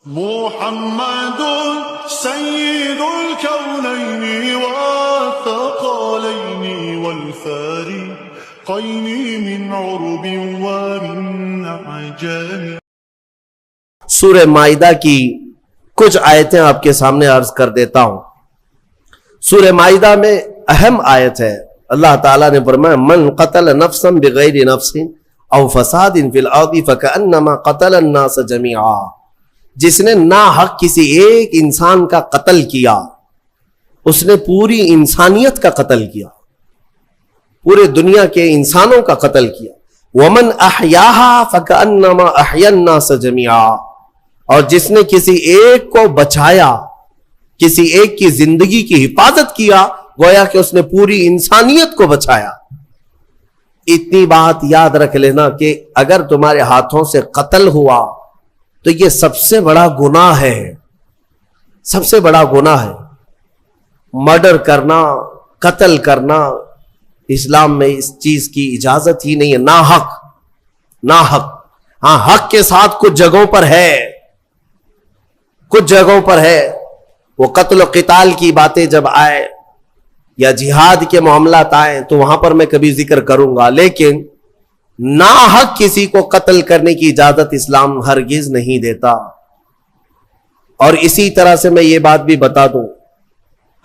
محمد سيد الكونين والثقلين والفارقين من عرب ومن عجم. سورہ مائدہ کی کچھ آیتیں آپ کے سامنے عرض کر دیتا ہوں. سورہ مائدہ میں اہم آیت ہے. اللہ تعالیٰ نے فرمایا من قتل نفسا بغیر نفس او فساد فی الارض فکأنما قتل الناس جميعا. جس نے ناحق کسی ایک انسان کا قتل کیا اس نے پوری انسانیت کا قتل کیا، پورے دنیا کے انسانوں کا قتل کیا. ومن احیاها فکأنما احیا الناس جميعا. اور جس نے کسی ایک کو بچایا، کسی ایک کی زندگی کی حفاظت کیا، گویا کہ اس نے پوری انسانیت کو بچایا. اتنی بات یاد رکھ لینا کہ اگر تمہارے ہاتھوں سے قتل ہوا تو یہ سب سے بڑا گناہ ہے، سب سے بڑا گناہ ہے. مرڈر کرنا، قتل کرنا، اسلام میں اس چیز کی اجازت ہی نہیں ہے. ناحق، ناحق. ہاں حق کے ساتھ کچھ جگہوں پر ہے، کچھ جگہوں پر ہے. وہ قتل و قتال کی باتیں جب آئے یا جہاد کے معاملات آئے تو وہاں پر میں کبھی ذکر کروں گا، لیکن ناحق کسی کو قتل کرنے کی اجازت اسلام ہرگز نہیں دیتا. اور اسی طرح سے میں یہ بات بھی بتا دوں،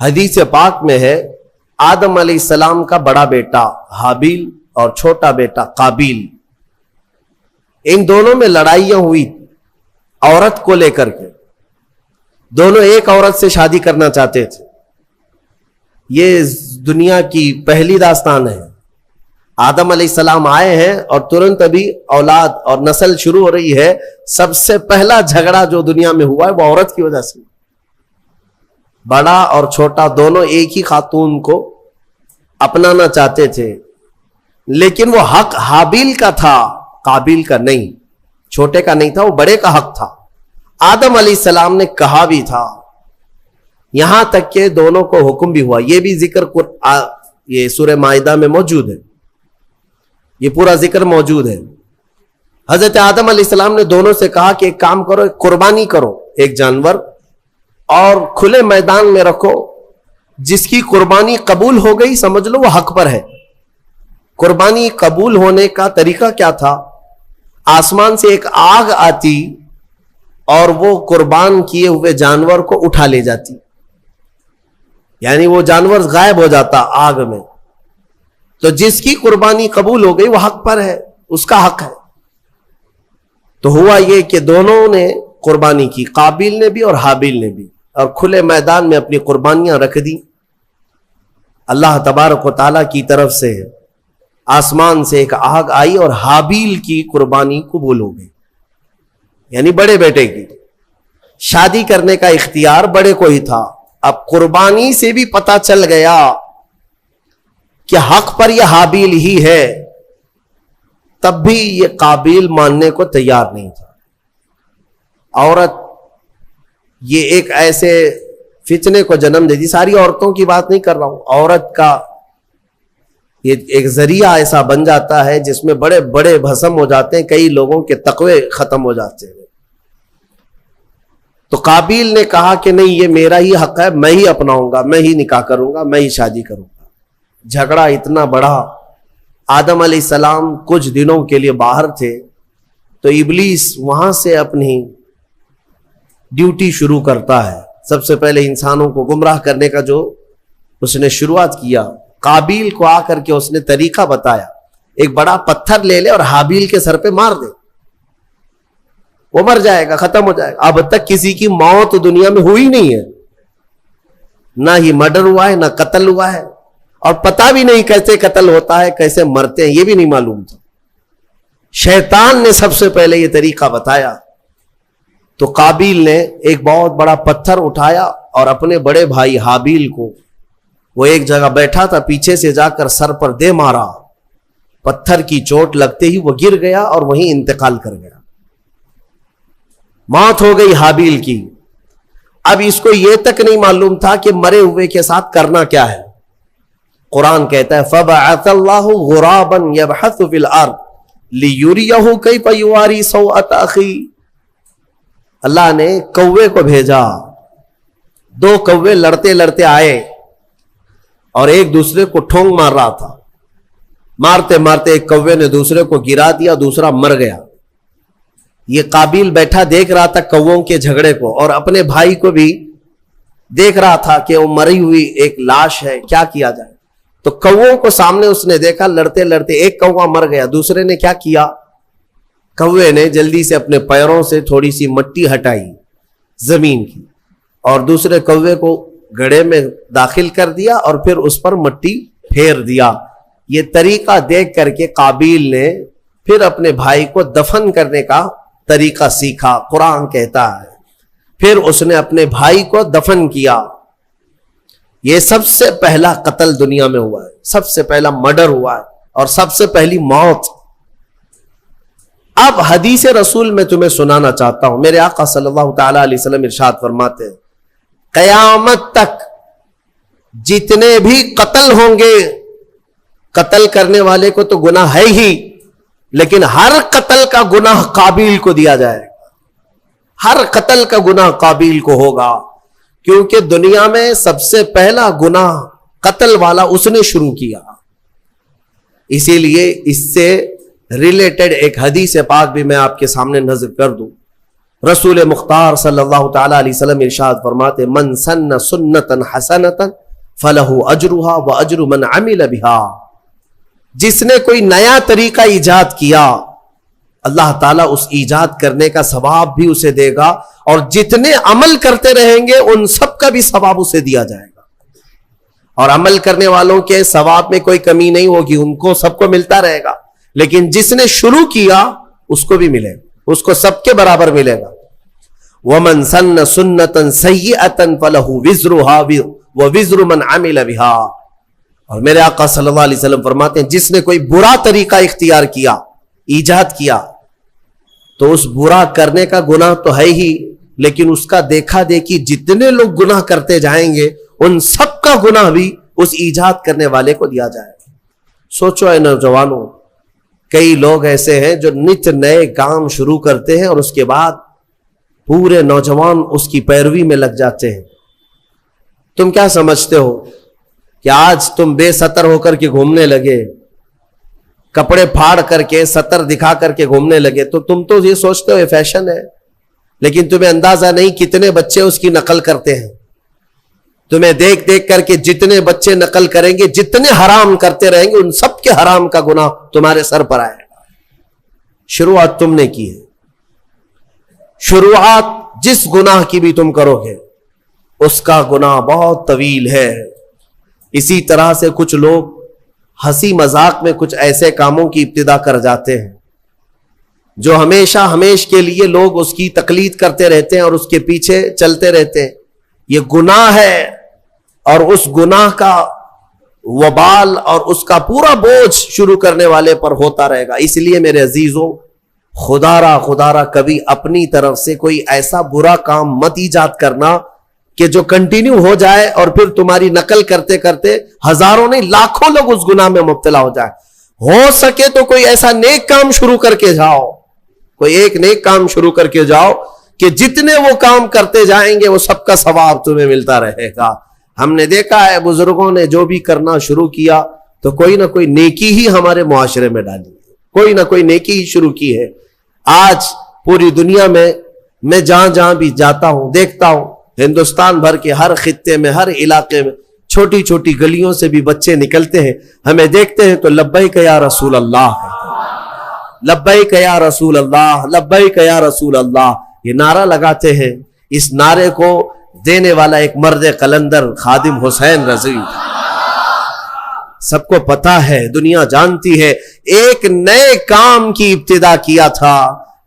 حدیث پاک میں ہے آدم علیہ السلام کا بڑا بیٹا حابیل اور چھوٹا بیٹا قابیل، ان دونوں میں لڑائیاں ہوئی عورت کو لے کر کے. دونوں ایک عورت سے شادی کرنا چاہتے تھے. یہ دنیا کی پہلی داستان ہے. آدم علیہ السلام آئے ہیں اور ترنت ابھی اولاد اور نسل شروع ہو رہی ہے. سب سے پہلا جھگڑا جو دنیا میں ہوا ہے وہ عورت کی وجہ سے. بڑا اور چھوٹا دونوں ایک ہی خاتون کو اپنانا چاہتے تھے، لیکن وہ حق حابیل کا تھا، قابیل کا نہیں. چھوٹے کا نہیں تھا، وہ بڑے کا حق تھا. آدم علیہ السلام نے کہا بھی تھا، یہاں تک کہ دونوں کو حکم بھی ہوا. یہ بھی ذکر یہ سورہ مائدہ میں موجود ہے، یہ پورا ذکر موجود ہے. حضرت آدم علیہ السلام نے دونوں سے کہا کہ ایک کام کرو، ایک قربانی کرو، ایک جانور، اور کھلے میدان میں رکھو. جس کی قربانی قبول ہو گئی سمجھ لو وہ حق پر ہے. قربانی قبول ہونے کا طریقہ کیا تھا؟ آسمان سے ایک آگ آتی اور وہ قربان کیے ہوئے جانور کو اٹھا لے جاتی، یعنی وہ جانور غائب ہو جاتا آگ میں. تو جس کی قربانی قبول ہو گئی وہ حق پر ہے، اس کا حق ہے. تو ہوا یہ کہ دونوں نے قربانی کی، قابیل نے بھی اور حابیل نے بھی، اور کھلے میدان میں اپنی قربانیاں رکھ دی. اللہ تبارک و تعالیٰ کی طرف سے آسمان سے ایک آگ آئی اور حابیل کی قربانی قبول ہو گئی، یعنی بڑے بیٹے کی. شادی کرنے کا اختیار بڑے کو ہی تھا. اب قربانی سے بھی پتہ چل گیا کہ حق پر یہ حابیل ہی ہے، تب بھی یہ قابیل ماننے کو تیار نہیں تھا. عورت یہ ایک ایسے فتنے کو جنم دے دی. ساری عورتوں کی بات نہیں کر رہا ہوں، عورت کا یہ ایک ذریعہ ایسا بن جاتا ہے جس میں بڑے بڑے بھسم ہو جاتے ہیں، کئی لوگوں کے تقوی ختم ہو جاتے ہیں. تو قابیل نے کہا کہ نہیں، یہ میرا ہی حق ہے، میں ہی اپناؤں گا، میں ہی نکاح کروں گا، میں ہی شادی کروں گا. جھگڑا اتنا بڑا. آدم علیہ السلام کچھ دنوں کے لیے باہر تھے تو ابلیس وہاں سے اپنی ڈیوٹی شروع کرتا ہے. سب سے پہلے انسانوں کو گمراہ کرنے کا جو اس نے شروعات کیا. قابیل کو آ کر کے اس نے طریقہ بتایا، ایک بڑا پتھر لے لے اور حابیل کے سر پہ مار دے، وہ مر جائے گا، ختم ہو جائے گا. اب تک کسی کی موت دنیا میں ہوئی نہیں ہے، نہ ہی مرڈر ہوا ہے، نہ قتل ہوا ہے، اور پتہ بھی نہیں کیسے قتل ہوتا ہے، کیسے مرتے ہیں، یہ بھی نہیں معلوم تھا. شیطان نے سب سے پہلے یہ طریقہ بتایا. تو قابیل نے ایک بہت بڑا پتھر اٹھایا اور اپنے بڑے بھائی حابیل کو، وہ ایک جگہ بیٹھا تھا، پیچھے سے جا کر سر پر دے مارا. پتھر کی چوٹ لگتے ہی وہ گر گیا اور وہیں انتقال کر گیا. موت ہو گئی حابیل کی. اب اس کو یہ تک نہیں معلوم تھا کہ مرے ہوئے کے ساتھ کرنا کیا ہے. قرآن کہتا ہے فَبَعَثَ اللَّهُ غُرَابًا يَبْحَثُ فِي الْأَرْضِ لِيُرِيَهُ كَيْفَ يُوَارِي سَوْءَةَ أَخِيهِ. اللہ نے کوے کو بھیجا. 2 کوے لڑتے لڑتے آئے اور ایک دوسرے کو ٹھونگ مار رہا تھا. مارتے مارتے ایک کوے نے دوسرے کو گرا دیا, دوسرا مر گیا. یہ قابیل بیٹھا دیکھ رہا تھا کووں کے جھگڑے کو, اور اپنے بھائی کو بھی دیکھ رہا تھا کہ وہ مری ہوئی ایک لاش ہے, کیا کیا جائے. تو کووں کو سامنے اس نے دیکھا, لڑتے لڑتے ایک کوا مر گیا. دوسرے نے کیا کیا, کوے نے جلدی سے اپنے پیروں سے تھوڑی سی مٹی ہٹائی زمین کی, اور دوسرے کوے کو گڑھے میں داخل کر دیا اور پھر اس پر مٹی پھیر دیا. یہ طریقہ دیکھ کر کے قابیل نے پھر اپنے بھائی کو دفن کرنے کا طریقہ سیکھا. قرآن کہتا ہے پھر اس نے اپنے بھائی کو دفن کیا. یہ سب سے پہلا قتل دنیا میں ہوا ہے, سب سے پہلا مرڈر ہوا ہے, اور سب سے پہلی موت. اب حدیث رسول میں تمہیں سنانا چاہتا ہوں. میرے آقا صلی اللہ تعالی علیہ وسلم ارشاد فرماتے ہیں, قیامت تک جتنے بھی قتل ہوں گے, قتل کرنے والے کو تو گناہ ہے ہی, لیکن ہر قتل کا گناہ قابیل کو دیا جائے گا. ہر قتل کا گناہ قابیل کو ہوگا, کیونکہ دنیا میں سب سے پہلا گناہ قتل والا اس نے شروع کیا. اسی لیے اس سے ریلیٹڈ ایک حدیث پاک بھی میں آپ کے سامنے نظر کر دوں. رسول مختار صلی اللہ تعالی علیہ وسلم ارشاد فرماتے, من سن سنتا حسنتا فلہ اجرھا واجر من عمل بھا. جس نے کوئی نیا طریقہ ایجاد کیا, اللہ تعالیٰ اس ایجاد کرنے کا ثواب بھی اسے دے گا, اور جتنے عمل کرتے رہیں گے ان سب کا بھی ثواب اسے دیا جائے گا. اور عمل کرنے والوں کے ثواب میں کوئی کمی نہیں ہوگی, ان کو سب کو ملتا رہے گا. لیکن جس نے شروع کیا اس کو بھی ملے گا, اس کو سب کے برابر ملے گا. وَمَن سَنَّ سُنَّةً سَيِّئَةً فَلَهُ وِزْرُهَا وَوِزْرُ مَنْ عَمِلَ بِهَا. اور میرے آقا صلی اللہ علیہ وسلم فرماتے ہیں, جس نے کوئی برا طریقہ اختیار کیا, ایجاد کیا, تو اس برا کرنے کا گناہ تو ہے ہی, لیکن اس کا دیکھا دیکھی جتنے لوگ گناہ کرتے جائیں گے ان سب کا گناہ بھی اس ایجاد کرنے والے کو دیا جائے گا. سوچو اے نوجوانوں, کئی لوگ ایسے ہیں جو نت نئے کام شروع کرتے ہیں اور اس کے بعد پورے نوجوان اس کی پیروی میں لگ جاتے ہیں. تم کیا سمجھتے ہو کہ آج تم بے ستر ہو کر کے گھومنے لگے, کپڑے پھاڑ کر کے ستر دکھا کر کے گھومنے لگے, تو تم تو یہ سوچتے ہو یہ فیشن ہے, لیکن تمہیں اندازہ نہیں کتنے بچے اس کی نقل کرتے ہیں. تمہیں دیکھ دیکھ کر کے جتنے بچے نقل کریں گے, جتنے حرام کرتے رہیں گے, ان سب کے حرام کا گناہ تمہارے سر پر آئے گا. شروعات تم نے کی ہے, شروعات جس گناہ کی بھی تم کرو گے اس کا گناہ بہت طویل ہے. اسی طرح سے کچھ لوگ ہنسی مذاق میں کچھ ایسے کاموں کی ابتدا کر جاتے ہیں جو ہمیشہ کے لیے لوگ اس کی تقلید کرتے رہتے ہیں اور اس کے پیچھے چلتے رہتے ہیں. یہ گناہ ہے, اور اس گناہ کا وبال اور اس کا پورا بوجھ شروع کرنے والے پر ہوتا رہے گا. اس لیے میرے عزیزوں, خدا را کبھی اپنی طرف سے کوئی ایسا برا کام مت ایجاد کرنا کہ جو کنٹینیو ہو جائے اور پھر تمہاری نقل کرتے کرتے ہزاروں نہیں لاکھوں لوگ اس گناہ میں مبتلا ہو جائے. ہو سکے تو کوئی ایسا نیک کام شروع کر کے جاؤ, کوئی ایک نیک کام شروع کر کے جاؤ کہ جتنے وہ کام کرتے جائیں گے وہ سب کا ثواب تمہیں ملتا رہے گا. ہم نے دیکھا ہے بزرگوں نے جو بھی کرنا شروع کیا تو کوئی نہ کوئی نیکی ہی ہمارے معاشرے میں ڈالی, کوئی نہ کوئی نیکی ہی شروع کی ہے. آج پوری دنیا میں جہاں بھی جاتا ہوں دیکھتا ہوں, ہندوستان بھر کے ہر خطے میں, ہر علاقے میں چھوٹی چھوٹی گلیوں سے بھی بچے نکلتے ہیں, ہمیں دیکھتے ہیں تو لبیک یا رسول اللہ, لبیک یا رسول اللہ, لبیک یا رسول اللہ یہ نعرہ لگاتے ہیں. اس نعرے کو دینے والا ایک مرد قلندر خادم حسین رضوی, سب کو پتا ہے, دنیا جانتی ہے, ایک نئے کام کی ابتدا کیا تھا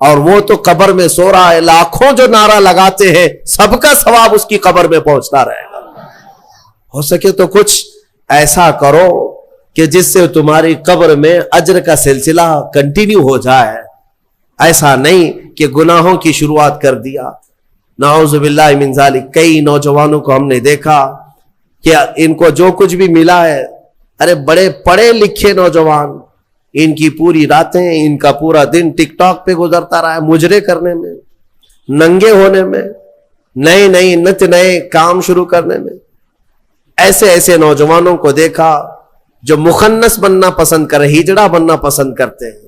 اور وہ تو قبر میں سو رہا ہے. لاکھوں جو نعرہ لگاتے ہیں سب کا ثواب اس کی قبر میں پہنچتا رہے گا. ہو سکے تو کچھ ایسا کرو کہ جس سے تمہاری قبر میں اجر کا سلسلہ کنٹینیو ہو جائے. ایسا نہیں کہ گناہوں کی شروعات کر دیا. نعوذ باللہ من ذالک. کئی نوجوانوں کو ہم نے دیکھا کہ ان کو جو کچھ بھی ملا ہے, ارے بڑے پڑھے لکھے نوجوان, ان کی پوری راتیں, ان کا پورا دن ٹک ٹاک پہ گزرتا رہا ہے, مجرے کرنے میں. ننگے ہونے میں، نئے نئے نت نئے کام شروع کرنے میں. ایسے ایسے نوجوانوں کو دیکھا جو مخنث بننا پسند کرے، ہجڑا بننا پسند کرتے ہیں،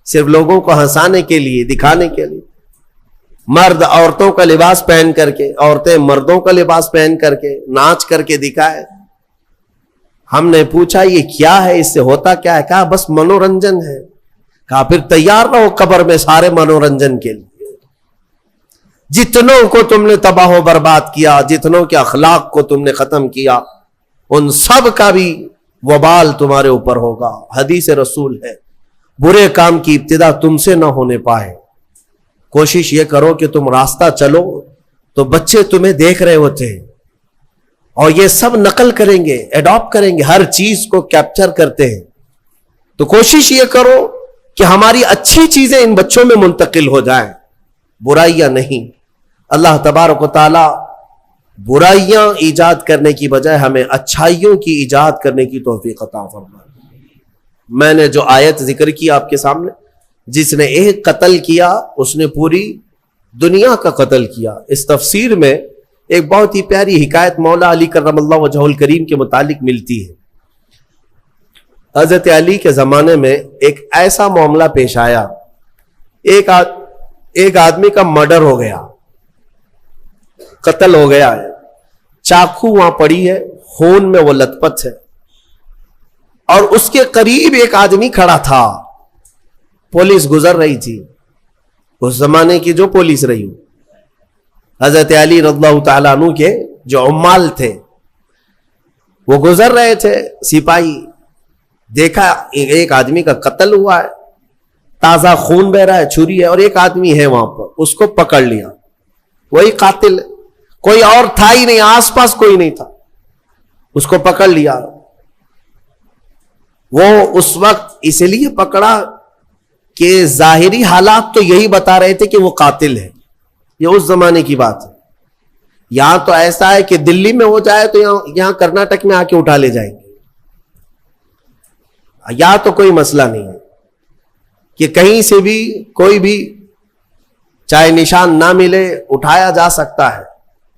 صرف لوگوں کو ہنسانے کے لیے، دکھانے کے لیے. مرد عورتوں کا لباس پہن کر کے، عورتیں مردوں کا لباس پہن کر کے ناچ کر کے دکھائے. ہم نے پوچھا یہ کیا ہے، اس سے ہوتا کیا ہے؟ کہا بس منورنجن ہے. کہا پھر تیار رہو قبر میں سارے منورنجن کے لیے. جتنوں کو تم نے تباہ و برباد کیا، جتنوں کے اخلاق کو تم نے ختم کیا، ان سب کا بھی وبال تمہارے اوپر ہوگا. حدیث رسول ہے برے کام کی ابتدا تم سے نہ ہونے پائے. کوشش یہ کرو کہ تم راستہ چلو تو بچے تمہیں دیکھ رہے ہوتے ہیں اور یہ سب نقل کریں گے، ایڈاپٹ کریں گے، ہر چیز کو کیپچر کرتے ہیں. تو کوشش یہ کرو کہ ہماری اچھی چیزیں ان بچوں میں منتقل ہو جائیں، برائیاں نہیں. اللہ تبارک و تعالی برائیاں ایجاد کرنے کی بجائے ہمیں اچھائیوں کی ایجاد کرنے کی توفیق عطا فرمائے. میں نے جو آیت ذکر کی آپ کے سامنے، جس نے ایک قتل کیا اس نے پوری دنیا کا قتل کیا. اس تفسیر میں ایک بہت ہی پیاری حکایت مولا علی کرم اللہ وجہہ الکریم کے متعلق ملتی ہے. حضرت علی کے زمانے میں ایک ایسا معاملہ پیش آیا، ایک آدمی کا مرڈر ہو گیا، قتل ہو گیا ہے، چاقو وہاں پڑی ہے، خون میں وہ لت پت ہے، اور اس کے قریب ایک آدمی کھڑا تھا. پولیس گزر رہی تھی، اس زمانے کی جو پولیس رہی ہو. حضرت علی رضی اللہ تعالیٰ عنہ کے جو عمال تھے وہ گزر رہے تھے. سپاہی دیکھا ایک آدمی کا قتل ہوا ہے، تازہ خون بہ رہا ہے، چھری ہے، اور ایک آدمی ہے وہاں پر. اس کو پکڑ لیا، وہی قاتل، کوئی اور تھا ہی نہیں، آس پاس کوئی نہیں تھا. اس کو پکڑ لیا. وہ اس وقت اس لیے پکڑا کہ ظاہری حالات تو یہی بتا رہے تھے کہ وہ قاتل ہے. یہ اس زمانے کی بات ہے. یہاں تو ایسا ہے کہ دلی میں ہو جائے تو یہاں کرناٹک میں آ کے اٹھا لے جائیں گے. یا تو کوئی مسئلہ نہیں ہے کہ کہیں سے بھی کوئی بھی چاہے نشان نہ ملے اٹھایا جا سکتا ہے.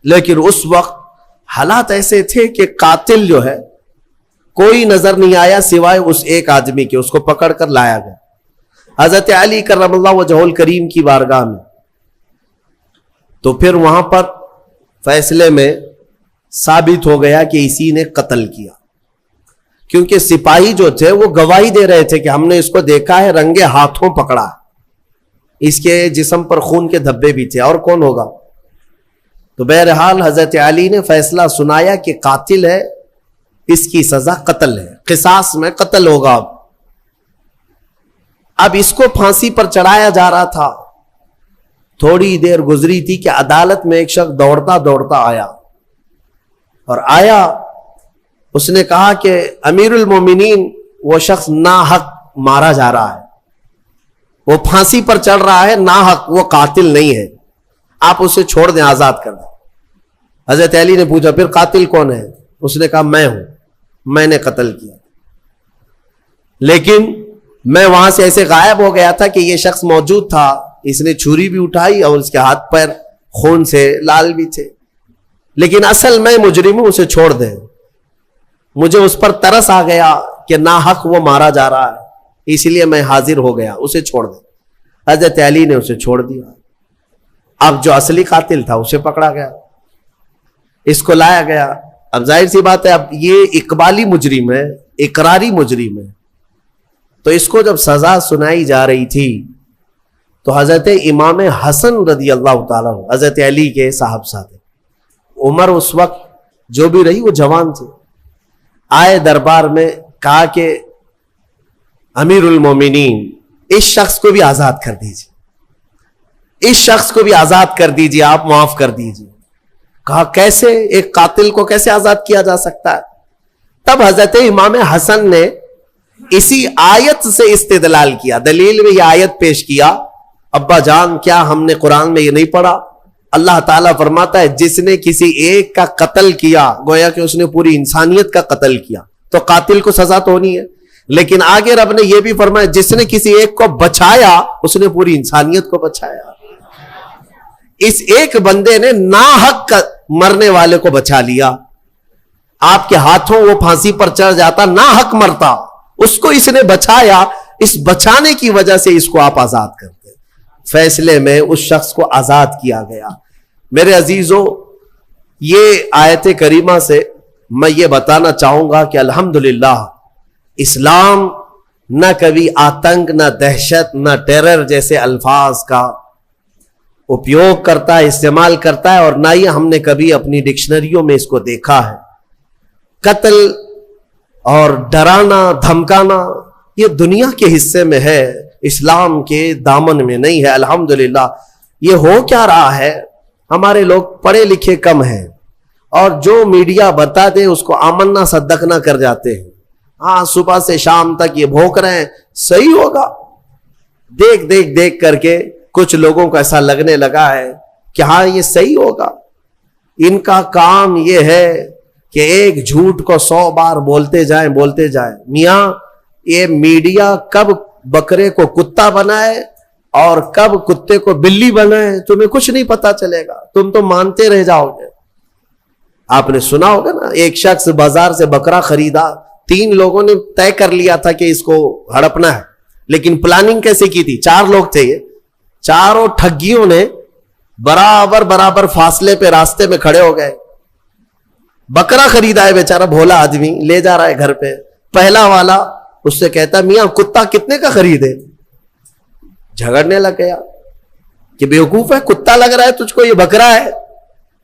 لیکن اس وقت حالات ایسے تھے کہ قاتل جو ہے کوئی نظر نہیں آیا سوائے اس ایک آدمی کے. اس کو پکڑ کر لایا گیا حضرت علی کرم اللہ وجہہ الکریم کی بارگاہ میں. تو پھر وہاں پر فیصلے میں ثابت ہو گیا کہ اسی نے قتل کیا، کیونکہ سپاہی جو تھے وہ گواہی دے رہے تھے کہ ہم نے اس کو دیکھا ہے، رنگے ہاتھوں پکڑا، اس کے جسم پر خون کے دھبے بھی تھے، اور کون ہوگا. تو بہرحال حضرت علی نے فیصلہ سنایا کہ قاتل ہے، اس کی سزا قتل ہے، قصاص میں قتل ہوگا. اب اس کو پھانسی پر چڑھایا جا رہا تھا. تھوڑی دیر گزری تھی کہ عدالت میں ایک شخص دوڑتا دوڑتا آیا، اور آیا اس نے کہا کہ امیر المومنین وہ شخص ناحق مارا جا رہا ہے، وہ پھانسی پر چڑھ رہا ہے ناحق، وہ قاتل نہیں ہے، آپ اسے چھوڑ دیں، آزاد کر دیں. حضرت علی نے پوچھا پھر قاتل کون ہے؟ اس نے کہا میں ہوں، میں نے قتل کیا، لیکن میں وہاں سے ایسے غائب ہو گیا تھا کہ یہ شخص موجود تھا. اس نے چھری بھی اٹھائی اور اس کے ہاتھ پیر خون سے لال بھی تھے، لیکن اصل میں مجرم ہوں، اسے چھوڑ دیں. مجھے اس پر ترس آ گیا کہ ناحق وہ مارا جا رہا ہے، اس لیے میں حاضر ہو گیا، اسے چھوڑ دیں. حضرت علی نے اسے چھوڑ دیا. اب جو اصلی قاتل تھا اسے پکڑا گیا، اس کو لایا گیا. اب ظاہر سی بات ہے اب یہ اقبالی مجرم ہے، اقراری مجرم ہے. تو اس کو جب سزا سنائی جا رہی تھی تو حضرت امام حسن رضی اللہ تعالیٰ حضرت علی کے صاحبزادے، عمر اس وقت جو بھی رہی وہ جوان تھے، آئے دربار میں، کہا کہ امیر المومنین اس شخص کو بھی آزاد کر دیجیے، اس شخص کو بھی آزاد کر دیجیے، آپ معاف کر دیجیے. کہا کیسے، ایک قاتل کو کیسے آزاد کیا جا سکتا ہے؟ تب حضرت امام حسن نے اسی آیت سے استدلال کیا، دلیل میں یہ آیت پیش کیا. ابا جان کیا ہم نے قرآن میں یہ نہیں پڑھا؟ اللہ تعالیٰ فرماتا ہے جس نے کسی ایک کا قتل کیا گویا کہ اس نے پوری انسانیت کا قتل کیا، تو قاتل کو سزا تو ہونی ہے. لیکن آگے رب نے یہ بھی فرمایا جس نے کسی ایک کو بچایا اس نے پوری انسانیت کو بچایا. اس ایک بندے نے ناحق مرنے والے کو بچا لیا. آپ کے ہاتھوں وہ پھانسی پر چڑھ جاتا, ناحق مرتا, اس کو اس نے بچایا. اس بچانے کی وجہ سے اس کو آپ آزاد کرتے. فیصلے میں اس شخص کو آزاد کیا گیا. میرے عزیزوں, یہ آیت کریمہ سے میں یہ بتانا چاہوں گا کہ الحمدللہ اسلام نہ کبھی آتنک, نہ دہشت, نہ ٹیرر جیسے الفاظ کا اپیوگ کرتا ہے, استعمال کرتا ہے, اور نہ ہی ہم نے کبھی اپنی ڈکشنریوں میں اس کو دیکھا ہے. قتل اور ڈرانا دھمکانا یہ دنیا کے حصے میں ہے, اسلام کے دامن میں نہیں ہے. الحمدللہ یہ ہو کیا رہا ہے, ہمارے لوگ پڑھے لکھے کم ہیں, اور جو میڈیا بتا دے اس کو آمنا صدقنا کر جاتے ہیں. ہاں صبح سے شام تک یہ بھونک رہے ہیں صحیح ہوگا, دیکھ کر کے کچھ لوگوں کو ایسا لگنے لگا ہے کہ ہاں یہ صحیح ہوگا. ان کا کام یہ ہے کہ ایک جھوٹ کو 100 بار بولتے جائیں. میاں یہ میڈیا کب بکرے کو کتا بنائے اور کب کتے کو بلی بنائے تمہیں کچھ نہیں پتا چلے گا, تم تو مانتے رہ جاؤ گے. آپ نے سنا ہوگا نا, ایک شخص بازار سے بکرا خریدا, 3 لوگوں نے طے کر لیا تھا کہ اس کو ہڑپنا ہے, لیکن پلاننگ کیسے کی تھی؟ 4 لوگ تھے, یہ چاروں ٹھگیوں نے برابر فاصلے پہ راستے میں کھڑے ہو گئے. بکرا خریدا ہے بیچارہ بھولا آدمی, لے جا رہا ہے گھر پہ. پہلا والا اس سے کہتا میاں کتا کتنے کا خریدے؟ جھگڑنے لگ گیا کہ بیوقوف ہے, کتا لگ رہا ہے تجھ کو, یہ بکرا ہے,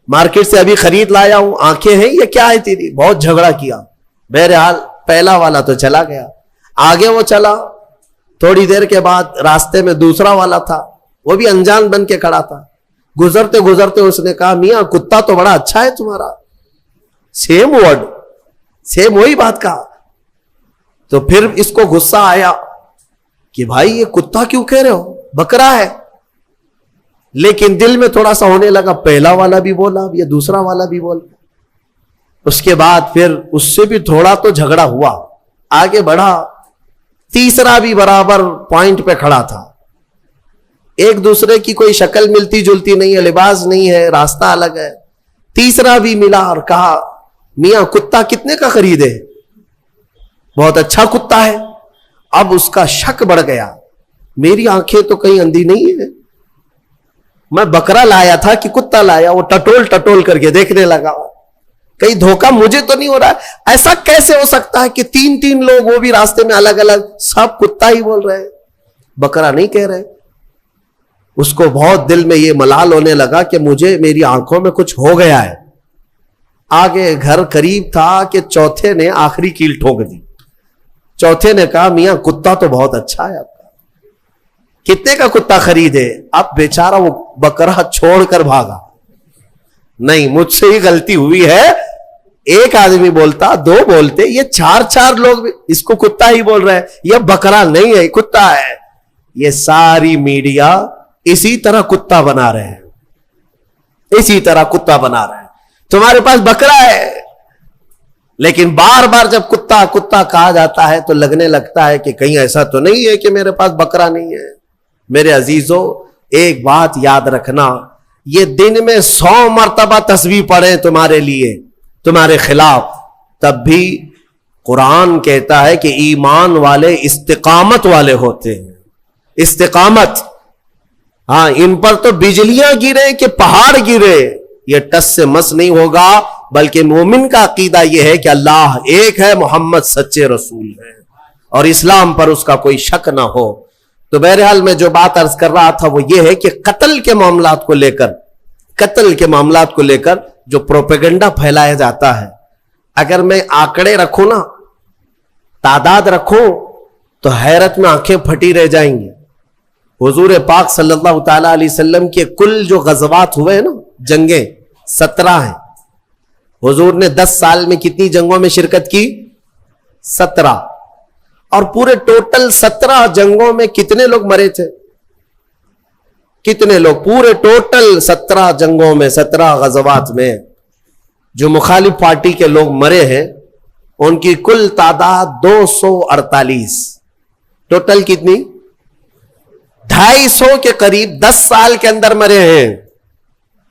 مارکیٹ سے ابھی خرید لایا ہوں, آنکھیں ہیں یہ کیا ہے تیری. بہت جھگڑا کیا. بہرحال پہلا والا تو چلا گیا, آگے وہ چلا. تھوڑی دیر کے بعد راستے میں دوسرا والا تھا, وہ بھی انجان بن کے کھڑا تھا. گزرتے اس نے کہا میاں کتا تو بڑا اچھا ہے تمہارا. سیم ورڈ, سیم وہی بات کہا. تو پھر اس کو غصہ آیا کہ بھائی یہ کتا کیوں کہہ رہے ہو, بکرا ہے. لیکن دل میں تھوڑا سا ہونے لگا, پہلا والا بھی بولا, یہ دوسرا والا بھی بولا. اس کے بعد پھر اس سے بھی تھوڑا تو جھگڑا ہوا, آگے بڑھا. تیسرا بھی برابر پوائنٹ پہ کھڑا تھا. ایک دوسرے کی کوئی شکل ملتی جلتی نہیں ہے, لباس نہیں ہے, راستہ الگ ہے. تیسرا بھی ملا اور کہا میاں کتا کتنے کا خریدے؟ بہت اچھا کتا ہے. اب اس کا شک بڑھ گیا, میری آنکھیں تو کہیں اندھی نہیں ہے, میں بکرا لایا تھا کہ کتا لایا. وہ ٹٹول کر کے دیکھنے لگا, کہیں دھوکہ مجھے تو نہیں ہو رہا ہے. ایسا کیسے ہو سکتا ہے کہ 3 لوگ وہ بھی راستے میں الگ الگ سب کتا ہی بول رہے ہیں, بکرا نہیں کہہ رہے. اس کو بہت دل میں یہ ملال ہونے لگا کہ مجھے میری آنکھوں میں کچھ ہو گیا ہے. آگے گھر قریب تھا کہ چوتھے نے آخری کیل ٹھوک دی. چوتھے نے کہا میاں کتا تو بہت اچھا ہے آپ کا, کتنے کا کتا خریدے؟ اب بیچارہ وہ بکرا چھوڑ کر بھاگا. نہیں مجھ سے ہی غلطی ہوئی ہے, ایک آدمی بولتا, 2 بولتے, یہ 4 لوگ اس کو کتا ہی بول رہے ہیں. یہ بکرا نہیں ہے, کتا ہے. یہ ساری میڈیا اسی طرح کتا بنا رہے ہیں, اسی طرح کتا بنا رہے ہیں. تمہارے پاس بکرا ہے, لیکن بار بار جب کتا کتا کہا جاتا ہے تو لگنے لگتا ہے کہ کہیں ایسا تو نہیں ہے کہ میرے پاس بکرا نہیں ہے. میرے عزیزوں ایک بات یاد رکھنا, یہ دن میں 100 مرتبہ تسبیح پڑھیں تمہارے لیے, تمہارے خلاف, تب بھی قرآن کہتا ہے کہ ایمان والے استقامت والے ہوتے ہیں. استقامت, ہاں ان پر تو بجلیاں گرے کہ پہاڑ گرے, یہ ٹس سے مس نہیں ہوگا. بلکہ مومن کا عقیدہ یہ ہے کہ اللہ ایک ہے, محمد سچے رسول ہے, اور اسلام پر اس کا کوئی شک نہ ہو. تو بہرحال میں جو بات عرض کر رہا تھا وہ یہ ہے کہ قتل کے معاملات کو لے کر جو پروپیگنڈا پھیلایا جاتا ہے, اگر میں آنکڑے رکھوں نا, تعداد رکھوں, تو حیرت میں آنکھیں پھٹی رہ جائیں گی. حضور پاک صلی اللہ تعالی علیہ وسلم کے کل جو غزوات ہوئے ہیں نا, جنگیں 17 ہیں. حضور نے 10 سال میں کتنی جنگوں میں شرکت کی؟ 17. اور پورے ٹوٹل 17 جنگوں میں کتنے لوگ مرے تھے؟ کتنے لوگ پورے ٹوٹل 17 جنگوں میں, 17 غزوات میں جو مخالف پارٹی کے لوگ مرے ہیں, ان کی کل تعداد 248. ٹوٹل کتنی؟ 250 کے قریب 10 سال کے اندر مرے ہیں.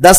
10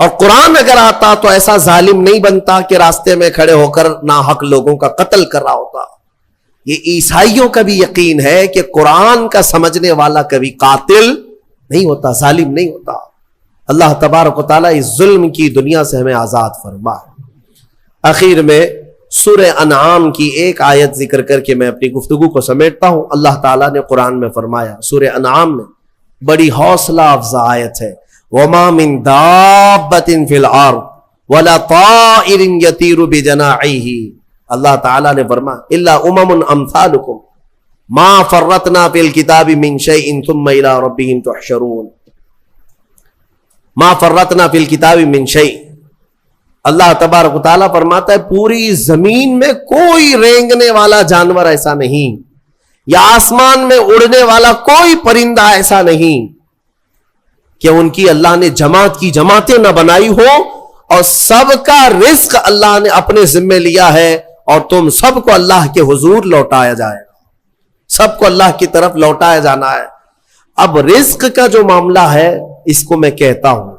اور قرآن اگر آتا تو ایسا ظالم نہیں بنتا کہ راستے میں کھڑے ہو کر ناحق لوگوں کا قتل کر رہا ہوتا. یہ عیسائیوں کا بھی یقین ہے کہ قرآن کا سمجھنے والا کبھی قاتل نہیں ہوتا، ظالم نہیں ہوتا. اللہ تبارک و تعالیٰ اس ظلم کی دنیا سے ہمیں آزاد فرمائے. آخر میں سورہ انعام کی ایک آیت ذکر کر کے میں اپنی گفتگو کو سمیٹتا ہوں. اللہ تعالیٰ نے قرآن میں فرمایا، سورہ انعام میں بڑی حوصلہ افزا آیت ہے، وَمَا مِن دَابَّةٍ فِي الْأَرْضِ وَلَا طَائِرٍ يَطِيرُ بِجَنَاحِهِ. اللہ تعالیٰ نے فرمایا إِلَّا أُمَمٌ أَمْثَالُكُمْ مَا فَرَّطْنَا فِي الْكِتَابِ مِن شَيْءٍ ثُمَّ إِلَىٰ رَبِّهِمْ تُحْشَرُونَ. مَا فَرَّطْنَا فِي الْكِتَابِ مِن شَيْءٍ. اللہ تبارک و تعالیٰ فرماتا ہے پوری زمین میں کوئی رینگنے والا جانور ایسا نہیں، یا آسمان میں اڑنے والا کوئی پرندہ ایسا نہیں کہ ان کی اللہ نے جماعت کی جماعتیں نہ بنائی ہو، اور سب کا رزق اللہ نے اپنے ذمے لیا ہے، اور تم سب کو اللہ کے حضور لوٹایا جائے گا، سب کو اللہ کی طرف لوٹایا جانا ہے. اب رزق کا جو معاملہ ہے اس کو میں کہتا ہوں،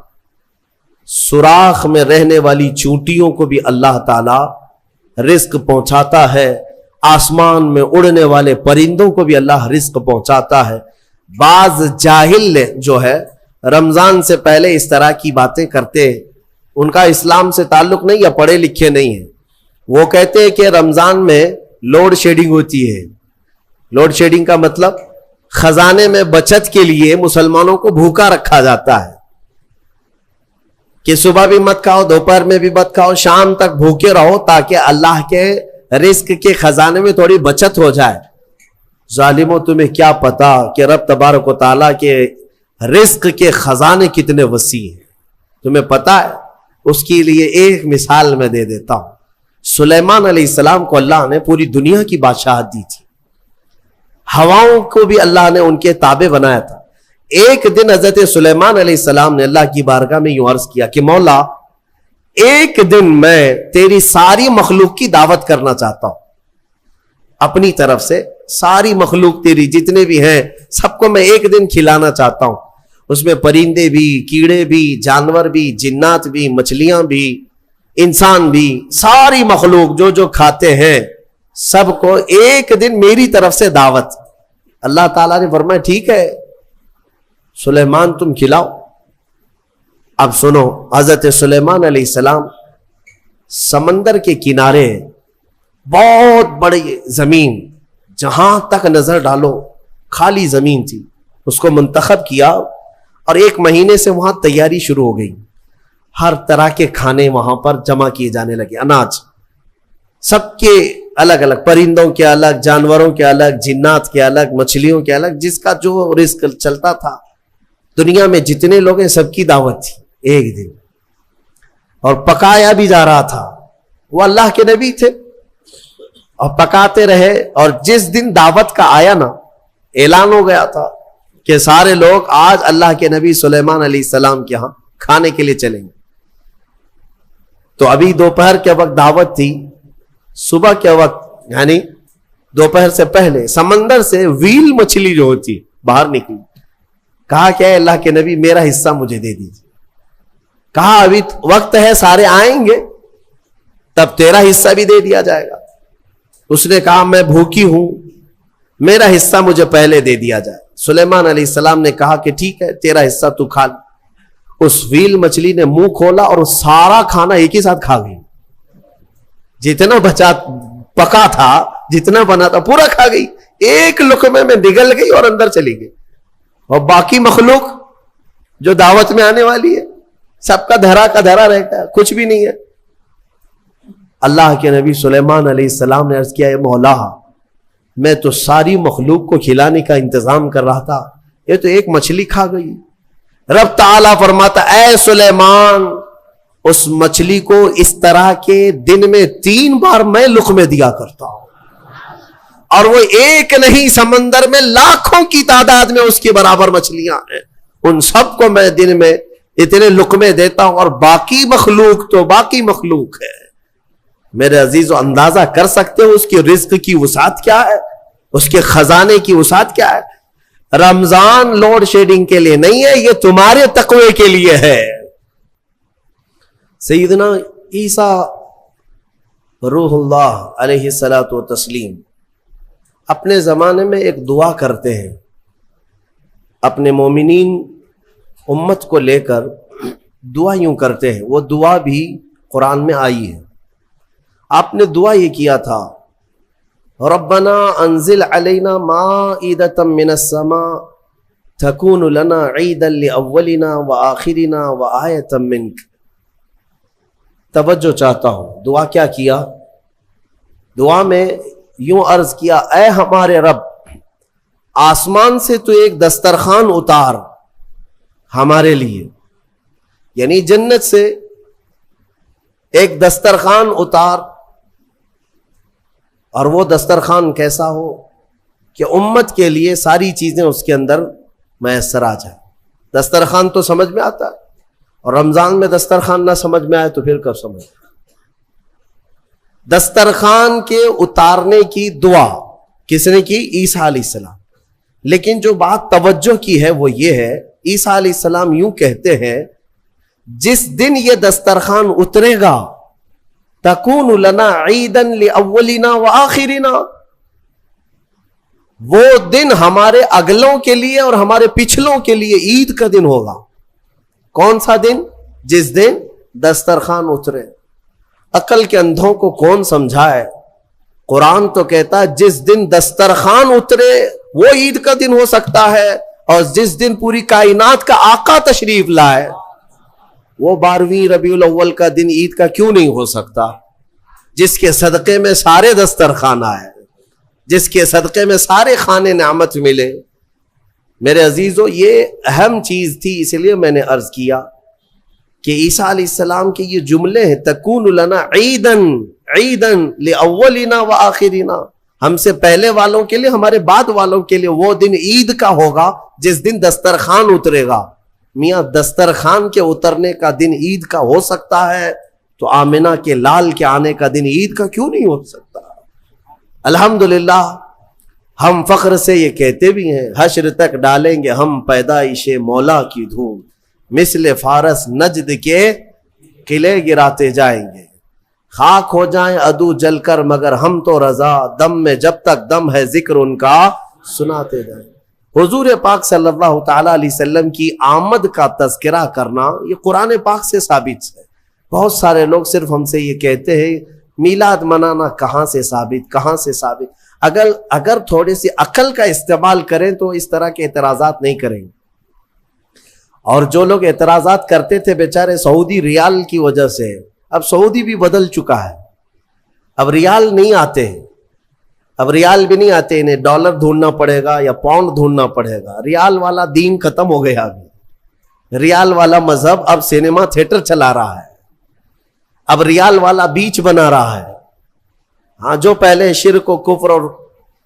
سوراخ میں رہنے والی چونٹیوں کو بھی اللہ تعالی رزق پہنچاتا ہے، آسمان میں اڑنے والے پرندوں کو بھی اللہ رزق پہنچاتا ہے. بعض جاہل جو ہے رمضان سے پہلے اس طرح کی باتیں کرتے ہیں، ان کا اسلام سے تعلق نہیں یا پڑھے لکھے نہیں ہیں. وہ کہتے ہیں کہ رمضان میں لوڈ شیڈنگ ہوتی ہے. لوڈ شیڈنگ کا مطلب خزانے میں بچت کے لیے مسلمانوں کو بھوکا رکھا جاتا ہے کہ صبح بھی مت کھاؤ، دوپہر میں بھی مت کھاؤ، شام تک بھوکے رہو تاکہ اللہ کے رزق کے خزانے میں تھوڑی بچت ہو جائے. ظالموں، تمہیں کیا پتا کہ رب تبارک و تعالیٰ کے رزق کے خزانے کتنے وسیع ہیں؟ تمہیں پتا ہے؟ اس کے لیے ایک مثال میں دے دیتا ہوں. سلیمان علیہ السلام کو اللہ نے پوری دنیا کی بادشاہت دی تھی، ہواؤں کو بھی اللہ نے ان کے تابع بنایا تھا. ایک دن حضرت سلیمان علیہ السلام نے اللہ کی بارگاہ میں یوں عرض کیا کہ مولا، ایک دن میں تیری ساری مخلوق کی دعوت کرنا چاہتا ہوں، اپنی طرف سے ساری مخلوق تیری جتنے بھی ہیں سب کو میں ایک دن کھلانا چاہتا ہوں. اس میں پرندے بھی، کیڑے بھی، جانور بھی، جنات بھی، مچھلیاں بھی، انسان بھی، ساری مخلوق جو جو کھاتے ہیں سب کو ایک دن میری طرف سے دعوت. اللہ تعالیٰ نے فرمایا ٹھیک ہے سلیمان تم کھلاؤ. اب سنو، حضرت سلیمان علیہ السلام سمندر کے کنارے بہت بڑی زمین، جہاں تک نظر ڈالو خالی زمین تھی، اس کو منتخب کیا اور ایک مہینے سے وہاں تیاری شروع ہو گئی. ہر طرح کے کھانے وہاں پر جمع کیے جانے لگے، اناج سب کے الگ الگ، پرندوں کے الگ، جانوروں کے الگ، جنات کے الگ، مچھلیوں کے الگ، جس کا جو رزق چلتا تھا. دنیا میں جتنے لوگ ہیں سب کی دعوت تھی ایک دن، اور پکایا بھی جا رہا تھا. وہ اللہ کے نبی تھے اور پکاتے رہے، اور جس دن دعوت کا آیا نا، اعلان ہو گیا تھا کہ سارے لوگ آج اللہ کے نبی سلیمان علیہ السلام کے ہاں کھانے کے لیے چلیں گے. تو ابھی دوپہر کے وقت دعوت تھی، صبح کے وقت یعنی دوپہر سے پہلے سمندر سے ویل مچھلی جو ہوتی باہر نکلی. کہا کہ اے اللہ کے نبی میرا حصہ مجھے دے دیجیے. کہا ابھی وقت ہے، سارے آئیں گے تب تیرا حصہ بھی دے دیا جائے گا. اس نے کہا میں بھوکی ہوں، میرا حصہ مجھے پہلے دے دیا جائے. سلیمان علیہ السلام نے کہا کہ ٹھیک ہے تیرا حصہ تو کھا لے. اس ویل مچھلی نے منہ کھولا اور سارا کھانا ایک ہی ساتھ کھا گئی. جتنا بچا پکا تھا، جتنا بنا تھا پورا کھا گئی، ایک لقمے میں نگل گئی اور اندر چلی گئی. اور باقی مخلوق جو دعوت میں آنے والی ہے سب کا دھرا رہ گیا، کچھ بھی نہیں ہے. اللہ کے نبی سلیمان علیہ السلام نے عرض کیا، اے مولا میں تو ساری مخلوق کو کھلانے کا انتظام کر رہا تھا، یہ تو ایک مچھلی کھا گئی. رب تعالیٰ فرماتا، اے سلیمان اس مچھلی کو اس طرح کے دن میں 3 بار میں لقمے دیا کرتا ہوں، اور وہ ایک نہیں، سمندر میں لاکھوں کی تعداد میں اس کے برابر مچھلیاں ہیں. ان سب کو میں دن میں اتنے لقمے دیتا ہوں، اور باقی مخلوق تو باقی مخلوق ہے. میرے عزیزو، اندازہ کر سکتے ہو اس کی رزق کی وسعت کیا ہے، اس کے خزانے کی وسعت کیا ہے. رمضان لوڈ شیڈنگ کے لیے نہیں ہے، یہ تمہارے تقوی کے لیے ہے. سیدنا عیسیٰ روح اللہ علیہ الصلاۃ و تسلیم اپنے زمانے میں ایک دعا کرتے ہیں، اپنے مومنین امت کو لے کر دعا یوں کرتے ہیں، وہ دعا بھی قرآن میں آئی ہے۔ آپ نے دعا یہ کیا تھا، ربنا انزل علینا مائدۃ من السماء تکون لنا عیدا لاولنا وآخرنا وآیۃ منک۔ توجہ چاہتا ہوں، دعا کیا کیا؟ دعا میں یوں عرض کیا، اے ہمارے رب، آسمان سے تو ایک دسترخوان اتار ہمارے لیے، یعنی جنت سے ایک دسترخوان اتار، اور وہ دسترخوان کیسا ہو کہ امت کے لیے ساری چیزیں اس کے اندر میسر آ جائیں۔ دسترخوان تو سمجھ میں آتا ہے، اور رمضان میں دسترخوان نہ سمجھ میں آئے تو پھر کب سمجھ؟ دسترخوان کے اتارنے کی دعا کس نے کی؟ عیسیٰ علیہ السلام۔ لیکن جو بات توجہ کی ہے وہ یہ ہے، عیسیٰ علیہ السلام یوں کہتے ہیں، جس دن یہ دسترخوان اترے گا تکون لنا عیدا لاولنا وآخرنا، وہ دن ہمارے اگلوں کے لیے اور ہمارے پچھلوں کے لیے عید کا دن ہوگا۔ کون سا دن؟ جس دن دسترخوان اترے۔ عقل کے اندھوں کو کون سمجھائے؟ قرآن تو کہتا ہے جس دن دسترخوان اترے وہ عید کا دن ہو سکتا ہے، اور جس دن پوری کائنات کا آقا تشریف لائے وہ 12ویں ربیع الاول کا دن عید کا کیوں نہیں ہو سکتا؟ جس کے صدقے میں سارے دسترخوان آئے، جس کے صدقے میں سارے کھانے نعمت ملے۔ میرے عزیزو، یہ اہم چیز تھی، اس لیے میں نے عرض کیا کہ عیسیٰ علیہ السلام کے یہ جملے ہیں، تکون لنا عیدا لاولنا وآخرنا، ہم سے پہلے والوں کے لیے، ہمارے بعد والوں کے لیے وہ دن عید کا ہوگا جس دن دسترخوان اترے گا۔ میاں دسترخوان کے اترنے کا دن عید کا ہو سکتا ہے تو آمنہ کے لال کے آنے کا دن عید کا کیوں نہیں ہو سکتا؟ الحمدللہ ہم فخر سے یہ کہتے بھی ہیں، حشر تک ڈالیں گے ہم پیدائش مولا کی دھوم، مثل فارس نجد کے قلعے گراتے جائیں گے، خاک ہو جائیں عدو جل کر مگر ہم تو رضا، دم میں جب تک دم ہے ذکر ان کا سناتے جائیں۔ حضور پاک صلی اللہ تعالی علیہ وسلم کی آمد کا تذکرہ کرنا یہ قرآن پاک سے ثابت ہے۔ بہت سارے لوگ صرف ہم سے یہ کہتے ہیں میلاد منانا کہاں سے ثابت، کہاں سے ثابت؟ اگر تھوڑے سی عقل کا استعمال کریں تو اس طرح کے اعتراضات نہیں کریں گے۔ اور جو لوگ اعتراضات کرتے تھے بیچارے سعودی ریال کی وجہ سے، اب سعودی بھی بدل چکا ہے، اب ریال نہیں آتے، اب ریال بھی نہیں آتے، انہیں ڈالر ڈھونڈنا پڑے گا یا پاؤنڈ ڈھونڈنا پڑے گا۔ ریال والا دین ختم ہو گیا، ابھی ریال والا مذہب اب سینما تھیٹر چلا رہا ہے، اب ریال والا بیچ بنا رہا ہے۔ ہاں، جو پہلے شرک و کفر اور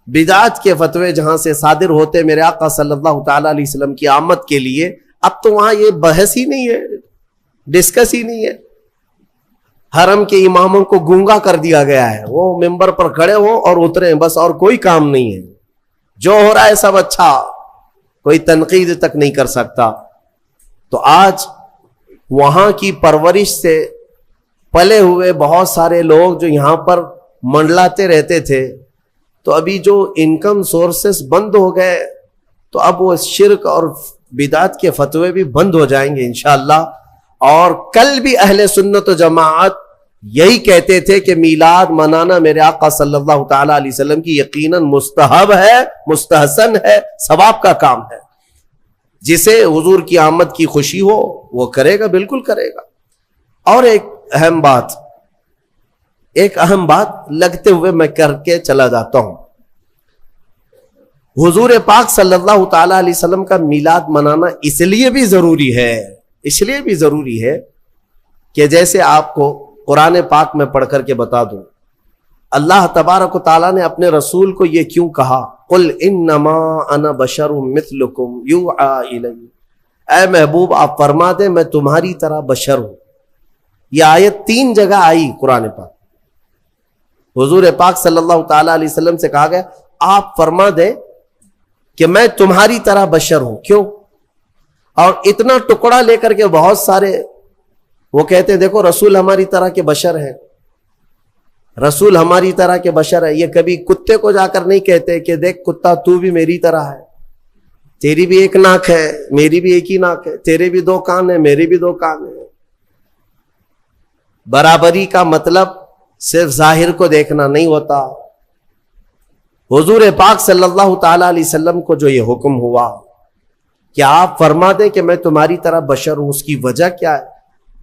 بدعت کے فتوے جہاں سے صادر ہوتے میرے آقا صلی اللہ تعالی علیہ وسلم کی آمد کے لیے، اب تو وہاں یہ بحث ہی نہیں ہے، ڈسکس ہی نہیں ہے۔ حرم کے اماموں کو گونگا کر دیا گیا ہے، وہ ممبر پر کھڑے ہو اور اتریں، بس اور کوئی کام نہیں ہے، جو ہو رہا ہے سب اچھا، کوئی تنقید تک نہیں کر سکتا۔ تو آج وہاں کی پرورش سے پلے ہوئے بہت سارے لوگ جو یہاں پر منڈلاتے رہتے تھے، تو ابھی جو انکم سورسز بند ہو گئے تو اب وہ شرک اور بدعت کے فتوے بھی بند ہو جائیں گے انشاءاللہ۔ اور کل بھی اہل سنت و جماعت یہی کہتے تھے کہ میلاد منانا میرے آقا صلی اللہ تعالی علیہ وسلم کی یقیناً مستحب ہے، مستحسن ہے، ثواب کا کام ہے۔ جسے حضور کی آمد کی خوشی ہو وہ کرے گا، بالکل کرے گا۔ اور ایک اہم بات لگتے ہوئے میں کر کے چلا جاتا ہوں، حضور پاک صلی اللہ تعالی علیہ وسلم کا میلاد منانا اس لیے بھی ضروری ہے کہ جیسے آپ کو قرآن پاک میں پڑھ کر کے بتا دوں، اللہ تبارک و تعالیٰ نے اپنے رسول کو یہ کیوں کہا، قل انما انا بشر مثلکم یوحی الی، اے محبوب آپ فرما دیں میں تمہاری طرح بشر ہوں۔ یہ آیت 3 جگہ آئی قرآن پاک، حضور پاک صلی اللہ تعالی علیہ وسلم سے کہا گیا آپ فرما دیں کہ میں تمہاری طرح بشر ہوں۔ کیوں؟ اور اتنا ٹکڑا لے کر کے بہت سارے وہ کہتے ہیں دیکھو رسول ہماری طرح کے بشر ہیں، رسول ہماری طرح کے بشر ہے. یہ کبھی کتے کو جا کر نہیں کہتے کہ دیکھ کتا تو بھی میری طرح ہے، تیری بھی ایک ناک ہے میری بھی ایک ہی ناک ہے، تیرے بھی 2 کان ہیں میرے بھی 2 کان ہیں. برابری کا مطلب صرف ظاہر کو دیکھنا نہیں ہوتا. حضور پاک صلی اللہ تعالی علیہ وسلم کو جو یہ حکم ہوا کہ آپ فرما دیں کہ میں تمہاری طرح بشر ہوں، اس کی وجہ کیا ہے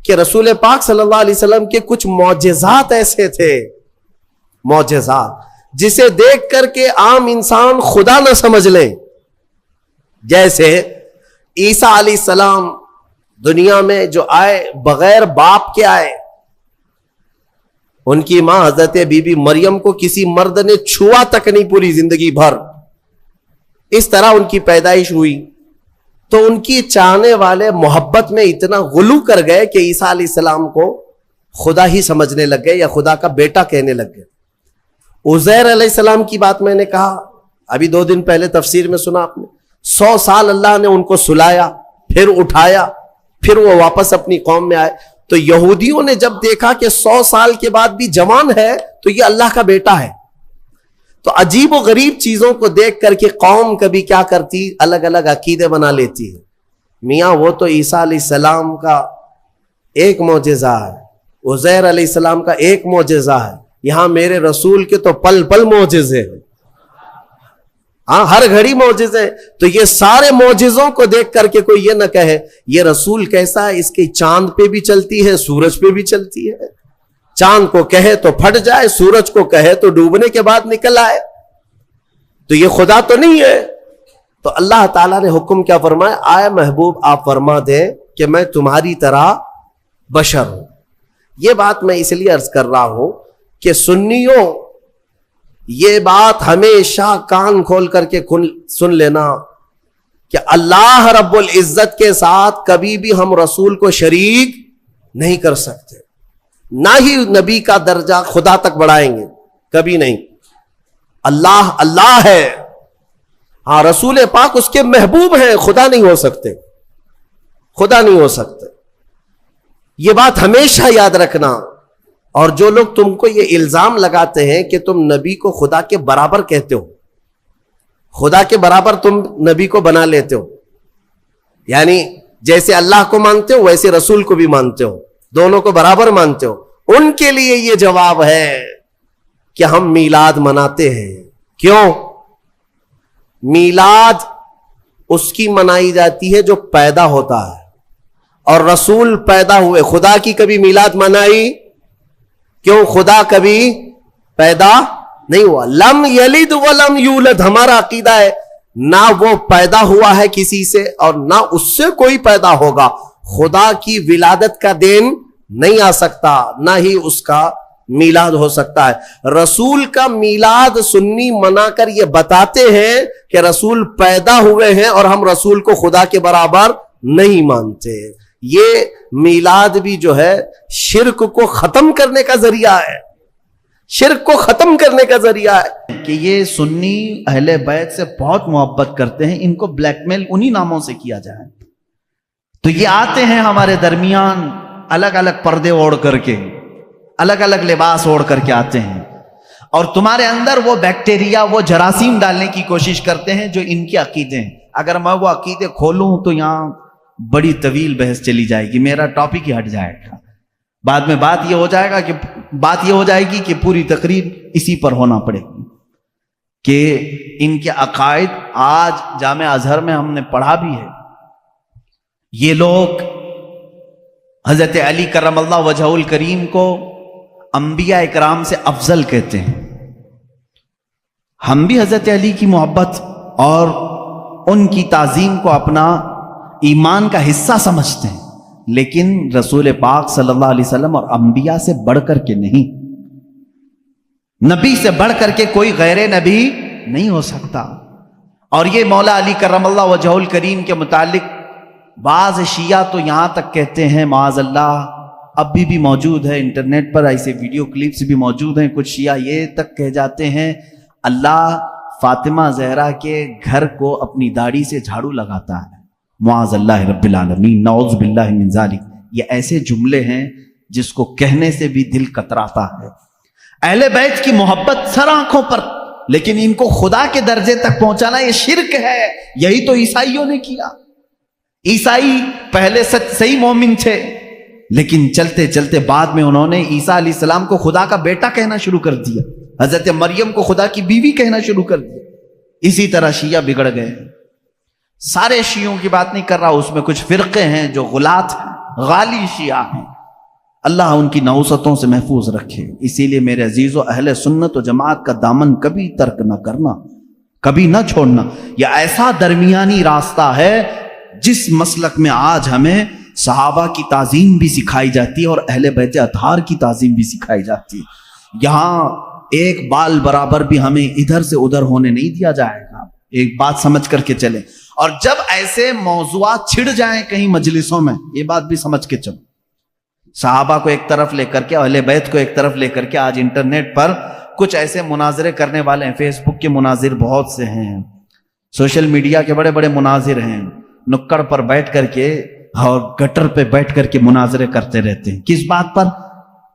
کہ رسول پاک صلی اللہ علیہ وسلم کے کچھ معجزات ایسے تھے، معجزات جسے دیکھ کر کے عام انسان خدا نہ سمجھ لیں. جیسے عیسیٰ علیہ السلام دنیا میں جو آئے بغیر باپ کے آئے، ان کی ماں حضرت بی بی مریم کو کسی مرد نے چھوا تک نہیں پوری زندگی بھر، اس طرح ان کی پیدائش ہوئی. تو ان کی چاہنے والے محبت میں اتنا غلو کر گئے کہ عیسیٰ علیہ السلام کو خدا ہی سمجھنے لگ گئے یا خدا کا بیٹا کہنے لگ گئے. عزیر علیہ السلام کی بات میں نے کہا ابھی 2 دن پہلے تفسیر میں سنا آپ نے، 100 سال اللہ نے ان کو سلایا، پھر اٹھایا، پھر وہ واپس اپنی قوم میں آئے. تو یہودیوں نے جب دیکھا کہ 100 سال کے بعد بھی جوان ہے تو یہ اللہ کا بیٹا ہے، تو عجیب و غریب چیزوں کو دیکھ کر کے قوم کبھی کیا کرتی، الگ الگ عقیدے بنا لیتی ہے. میاں وہ تو عیسیٰ علیہ السلام کا ایک معجزہ ہے، عزیر علیہ السلام کا ایک معجزہ ہے، یہاں میرے رسول کے تو پل پل معجزے ہیں، ہاں ہر گھڑی معجزے. تو یہ سارے معجزوں کو دیکھ کر کے کوئی یہ نہ کہے یہ رسول کیسا ہے، اس کی چاند پہ بھی چلتی ہے سورج پہ بھی چلتی ہے، چاند کو کہے تو پھٹ جائے، سورج کو کہے تو ڈوبنے کے بعد نکل آئے، تو یہ خدا تو نہیں ہے. تو اللہ تعالیٰ نے حکم کیا فرمایا، آئے محبوب آپ فرما دیں کہ میں تمہاری طرح بشر ہوں. یہ بات میں اس لیے عرض کر رہا ہوں کہ سنیوں یہ بات ہمیشہ کان کھول کر کے سن لینا کہ اللہ رب العزت کے ساتھ کبھی بھی ہم رسول کو شریک نہیں کر سکتے، نہ ہی نبی کا درجہ خدا تک بڑھائیں گے، کبھی نہیں. اللہ اللہ ہے، ہاں رسول پاک اس کے محبوب ہیں، خدا نہیں ہو سکتے، خدا نہیں ہو سکتے. یہ بات ہمیشہ یاد رکھنا. اور جو لوگ تم کو یہ الزام لگاتے ہیں کہ تم نبی کو خدا کے برابر کہتے ہو، خدا کے برابر تم نبی کو بنا لیتے ہو، یعنی جیسے اللہ کو مانتے ہو ویسے رسول کو بھی مانتے ہو، دونوں کو برابر مانتے ہو، ان کے لیے یہ جواب ہے کہ ہم میلاد مناتے ہیں. کیوں؟ میلاد اس کی منائی جاتی ہے جو پیدا ہوتا ہے، اور رسول پیدا ہوئے. خدا کی کبھی میلاد منائی؟ کیوں؟ خدا کبھی پیدا نہیں ہوا. لم یلد ولم یولد ہمارا عقیدہ ہے، نہ وہ پیدا ہوا ہے کسی سے اور نہ اس سے کوئی پیدا ہوگا. خدا کی ولادت کا دین نہیں آ سکتا، نہ ہی اس کا میلاد ہو سکتا ہے. رسول کا میلاد سنی منا کر یہ بتاتے ہیں کہ رسول پیدا ہوئے ہیں اور ہم رسول کو خدا کے برابر نہیں مانتے. یہ میلاد بھی جو ہے شرک کو ختم کرنے کا ذریعہ ہے، شرک کو ختم کرنے کا ذریعہ ہے. کہ یہ سنی اہل بیت سے بہت محبت کرتے ہیں، ان کو بلیک میل انہی ناموں سے کیا جائے. تو یہ آتے ہیں ہمارے درمیان الگ الگ پردے اوڑھ کر کے، الگ الگ لباس اوڑھ کر کے آتے ہیں، اور تمہارے اندر وہ بیکٹیریا، وہ جراثیم ڈالنے کی کوشش کرتے ہیں جو ان کے عقیدے ہیں. اگر میں وہ عقیدے کھولوں تو یہاں بڑی طویل بحث چلی جائے گی، میرا ٹاپک ہی ہٹ جائے گا. بعد میں بات یہ ہو جائے گی کہ پوری تقریر اسی پر ہونا پڑے گی کہ ان کے عقائد آج جامعہ ازہر میں ہم نے پڑھا بھی ہے. یہ لوگ حضرت علی کرم اللہ وجہہ الکریم کو انبیاء اکرام سے افضل کہتے ہیں. ہم بھی حضرت علی کی محبت اور ان کی تعظیم کو اپنا ایمان کا حصہ سمجھتے ہیں، لیکن رسول پاک صلی اللہ علیہ وسلم اور انبیاء سے بڑھ کر کے نہیں، نبی سے بڑھ کر کے کوئی غیر نبی نہیں ہو سکتا. اور یہ مولا علی کرم اللہ وجہہ الکریم کے متعلق بعض شیعہ تو یہاں تک کہتے ہیں، معاذ اللہ اب بھی موجود ہے انٹرنیٹ پر ایسے ویڈیو کلپس بھی موجود ہیں، کچھ شیعہ یہ تک کہہ جاتے ہیں اللہ فاطمہ زہرا کے گھر کو اپنی داڑھی سے جھاڑو لگاتا ہے. معاذ اللہ رب العالمین، نعوذ باللہ من ذالک. یہ ایسے جملے ہیں جس کو کہنے سے بھی دل کتراتا ہے. اہل بیت کی محبت سر آنکھوں پر، لیکن ان کو خدا کے درجے تک پہنچانا یہ شرک ہے. یہی تو عیسائیوں نے کیا. عیسائی پہلے صحیح مومن تھے، لیکن چلتے چلتے بعد میں انہوں نے عیسیٰ علیہ السلام کو خدا کا بیٹا کہنا شروع کر دیا، حضرت مریم کو خدا کی بیوی کہنا شروع کر دیا. اسی طرح شیعہ بگڑ گئے. سارے شیعوں کی بات نہیں کر رہا، اس میں کچھ فرقے ہیں جو غلات ہیں، غالی شیعہ ہیں. اللہ ان کی نوستوں سے محفوظ رکھے. اسی لیے میرے عزیزو، اہل سنت و جماعت کا دامن کبھی ترک نہ کرنا، کبھی نہ چھوڑنا. یہ ایسا درمیانی راستہ ہے جس مسلک میں آج ہمیں صحابہ کی تعظیم بھی سکھائی جاتی ہے اور اہل بیت اطہار کی تعظیم بھی سکھائی جاتی ہے. یہاں ایک بال برابر بھی ہمیں ادھر سے ادھر ہونے نہیں دیا جائے گا. ایک بات سمجھ کر کے چلیں. اور جب ایسے موضوعات چھڑ جائیں کہیں مجلسوں میں، یہ بات بھی سمجھ کے چلو. صحابہ کو ایک طرف لے کر کے، اہل بیت کو ایک طرف لے کر کے آج انٹرنیٹ پر کچھ ایسے مناظرے کرنے والے ہیں. فیس بک کے مناظر بہت سے ہیں، سوشل میڈیا کے بڑے بڑے مناظر ہیں. نکڑ پر بیٹھ کر کے اور گٹر پہ بیٹھ کر کے مناظرے کرتے رہتے ہیں. کس بات پر؟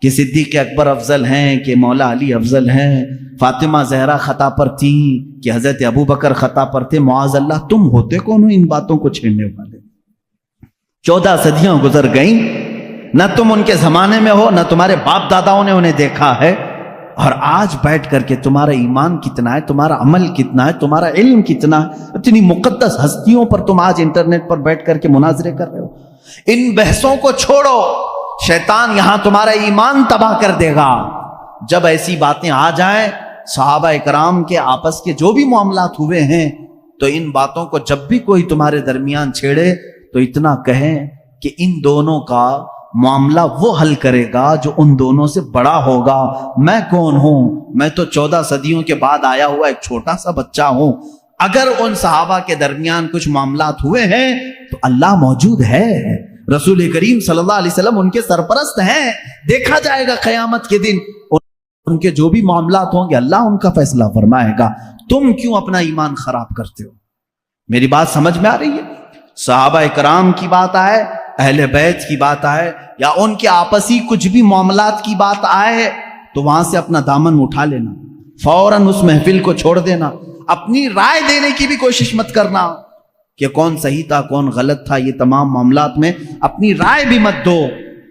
کہ صدیق اکبر افضل ہیں، کہ مولا علی افضل ہیں، فاطمہ زہرا خطا پر تھی، کہ حضرت ابو بکر خطا پر تھے. معاذ اللہ، تم ہوتے کون ہو ان باتوں کو چھیڑنے والے؟ 14 صدیاں گزر گئیں، نہ تم ان کے زمانے میں ہو، نہ تمہارے باپ داداؤں نے انہیں دیکھا ہے. اور آج بیٹھ کر کے تمہارا ایمان کتنا ہے، تمہارا عمل کتنا ہے، تمہارا علم کتنا ہے، اتنی مقدس ہستیوں پر تم آج انٹرنیٹ پر بیٹھ کر کے مناظرے کر رہے ہو. ان بحثوں کو چھوڑو، شیطان یہاں تمہارا ایمان تباہ کر دے گا. جب ایسی باتیں آ جائیں، صحابہ اکرام کے آپس کے جو بھی معاملات ہوئے ہیں، تو ان باتوں کو جب بھی کوئی تمہارے درمیان چھیڑے تو اتنا کہیں کہ ان دونوں کا معاملہ وہ حل کرے گا جو ان دونوں سے بڑا ہوگا. میں کون ہوں؟ میں تو 14 صدیوں کے بعد آیا ہوا ایک چھوٹا سا بچہ ہوں. اگر ان صحابہ کے درمیان کچھ معاملات ہوئے ہیں تو اللہ موجود ہے، رسول کریم صلی اللہ علیہ وسلم ان کے سرپرست ہیں. دیکھا جائے گا قیامت کے دن ان کے جو بھی معاملات ہوں گے اللہ ان کا فیصلہ فرمائے گا. تم کیوں اپنا ایمان خراب کرتے ہو؟ میری بات سمجھ میں آ رہی ہے؟ صحابہ کرام کی بات آئے، اہل بیت کی بات آئے، یا ان کے آپسی کچھ بھی معاملات کی بات آئے، تو وہاں سے اپنا دامن اٹھا لینا، فوراً اس محفل کو چھوڑ دینا. اپنی رائے دینے کی بھی کوشش مت کرنا کہ کون صحیح تھا کون غلط تھا. یہ تمام معاملات میں اپنی رائے بھی مت دو،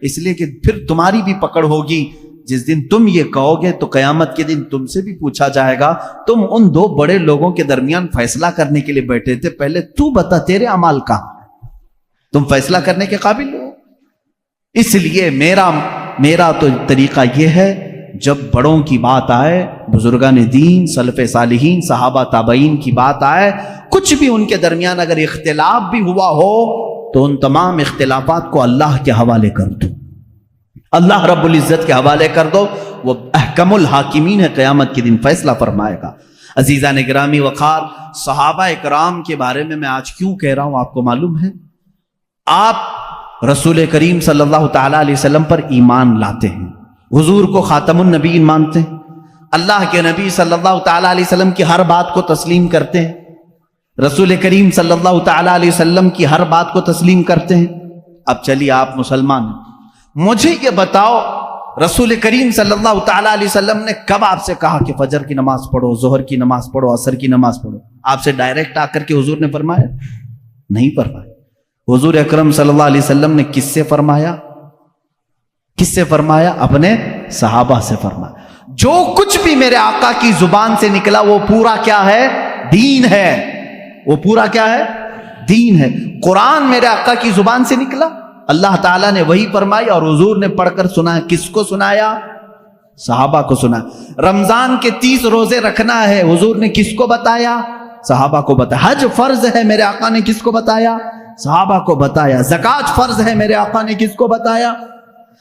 اس لیے کہ پھر تمہاری بھی پکڑ ہوگی. جس دن تم یہ کہو گے تو قیامت کے دن تم سے بھی پوچھا جائے گا، تم ان دو بڑے لوگوں کے درمیان فیصلہ کرنے کے لیے بیٹھے تھے، پہلے تو بتا تیرے اعمال کہاں ہیں؟ تم فیصلہ کرنے کے قابل ہو؟ اس لیے میرا تو طریقہ یہ ہے، جب بڑوں کی بات آئے، بزرگان دین، سلف صالحین، صحابہ تابعین کی بات آئے، کچھ بھی ان کے درمیان اگر اختلاف بھی ہوا ہو تو ان تمام اختلافات کو اللہ کے حوالے کر دو، اللہ رب العزت کے حوالے کر دو. وہ احکم الحاکمین ہے، قیامت کے دن فیصلہ فرمائے گا. عزیزان گرامی وقار، صحابہ اکرام کے بارے میں آج کیوں کہہ رہا ہوں آپ کو معلوم ہے؟ آپ رسول کریم صلی اللہ تعالی علیہ وسلم پر ایمان لاتے ہیں، حضور کو خاتم النبیین مانتے ہیں، اللہ کے نبی صلی اللہ تعالی علیہ وسلم کی ہر بات کو تسلیم کرتے ہیں، رسول کریم صلی اللہ تعالی علیہ وسلم کی ہر بات کو تسلیم کرتے ہیں. اب چلیے آپ مسلمان ہیں، مجھے یہ بتاؤ رسول کریم صلی اللہ تعالی علیہ وسلم نے کب آپ سے کہا کہ فجر کی نماز پڑھو، ظہر کی نماز پڑھو، عصر کی نماز پڑھو؟ آپ سے ڈائریکٹ آ کر کے حضور نے فرمایا؟ نہیں فرمایا. حضور اکرم صلی اللہ علیہ وسلم نے کس سے فرمایا؟ کس سے فرمایا؟ اپنے صحابہ سے فرمایا. جو کچھ بھی میرے آقا کی زبان سے نکلا وہ پورا کیا ہے؟ دین ہے. وہ پورا کیا ہے؟ دین ہے. قرآن میرے آقا کی زبان سے نکلا، اللہ تعالیٰ نے وہی فرمائی اور حضور نے پڑھ کر سنایا. کس کو سنایا؟ صحابہ کو سنایا. رمضان کے 30 روزے رکھنا ہے، حضور نے کس کو بتایا؟ صحابہ کو بتایا. حج فرض ہے، میرے آقا نے کس کو بتایا؟ صحابہ کو بتایا. زکوٰۃ فرض ہے، میرے آقا نے کس کو بتایا؟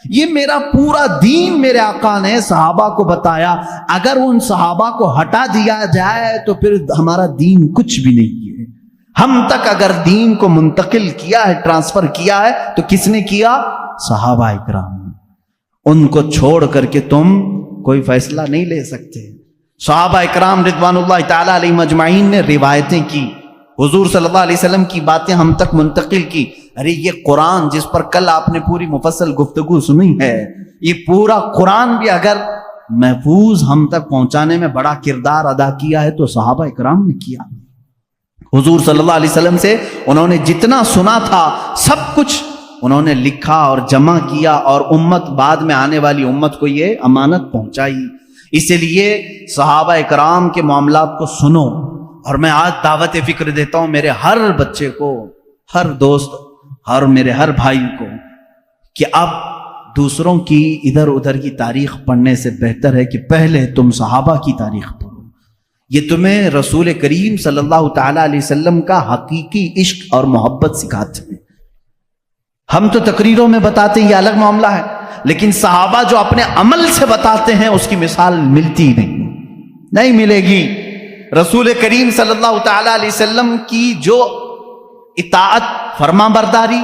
یہ میرا پورا دین میرے آقا نے صحابہ کو بتایا. اگر ان صحابہ کو ہٹا دیا جائے تو پھر ہمارا دین کچھ بھی نہیں ہے. ہم تک اگر دین کو منتقل کیا ہے، ٹرانسفر کیا ہے، تو کس نے کیا؟ صحابہ اکرام نے. ان کو چھوڑ کر کے تم کوئی فیصلہ نہیں لے سکتے. صحابہ اکرام رضوان اللہ تعالی علیہم اجمعین نے روایتیں کی، حضور صلی اللہ علیہ وسلم کی باتیں ہم تک منتقل کی. ارے یہ قرآن جس پر کل آپ نے پوری مفصل گفتگو سنی ہے، یہ پورا قرآن بھی اگر محفوظ ہم تک پہنچانے میں بڑا کردار ادا کیا ہے تو صحابہ اکرام نے کیا. حضور صلی اللہ علیہ وسلم سے انہوں نے جتنا سنا تھا سب کچھ انہوں نے لکھا اور جمع کیا، اور امت بعد میں آنے والی امت کو یہ امانت پہنچائی. اسی لیے صحابہ اکرام کے معاملات کو سنو. اور میں آج دعوت فکر دیتا ہوں میرے ہر بچے کو، ہر دوست اور میرے ہر بھائی کو، کہ اب دوسروں کی ادھر ادھر کی تاریخ پڑھنے سے بہتر ہے کہ پہلے تم صحابہ کی تاریخ پڑھو. یہ تمہیں رسول کریم صلی اللہ تعالی علیہ وسلم کا حقیقی عشق اور محبت سکھاتے ہیں. ہم تو تقریروں میں بتاتے ہیں، یہ الگ معاملہ ہے، لیکن صحابہ جو اپنے عمل سے بتاتے ہیں اس کی مثال ملتی نہیں ملے گی. رسول کریم صلی اللہ تعالی علیہ وسلم کی جو اطاعت، فرما برداری،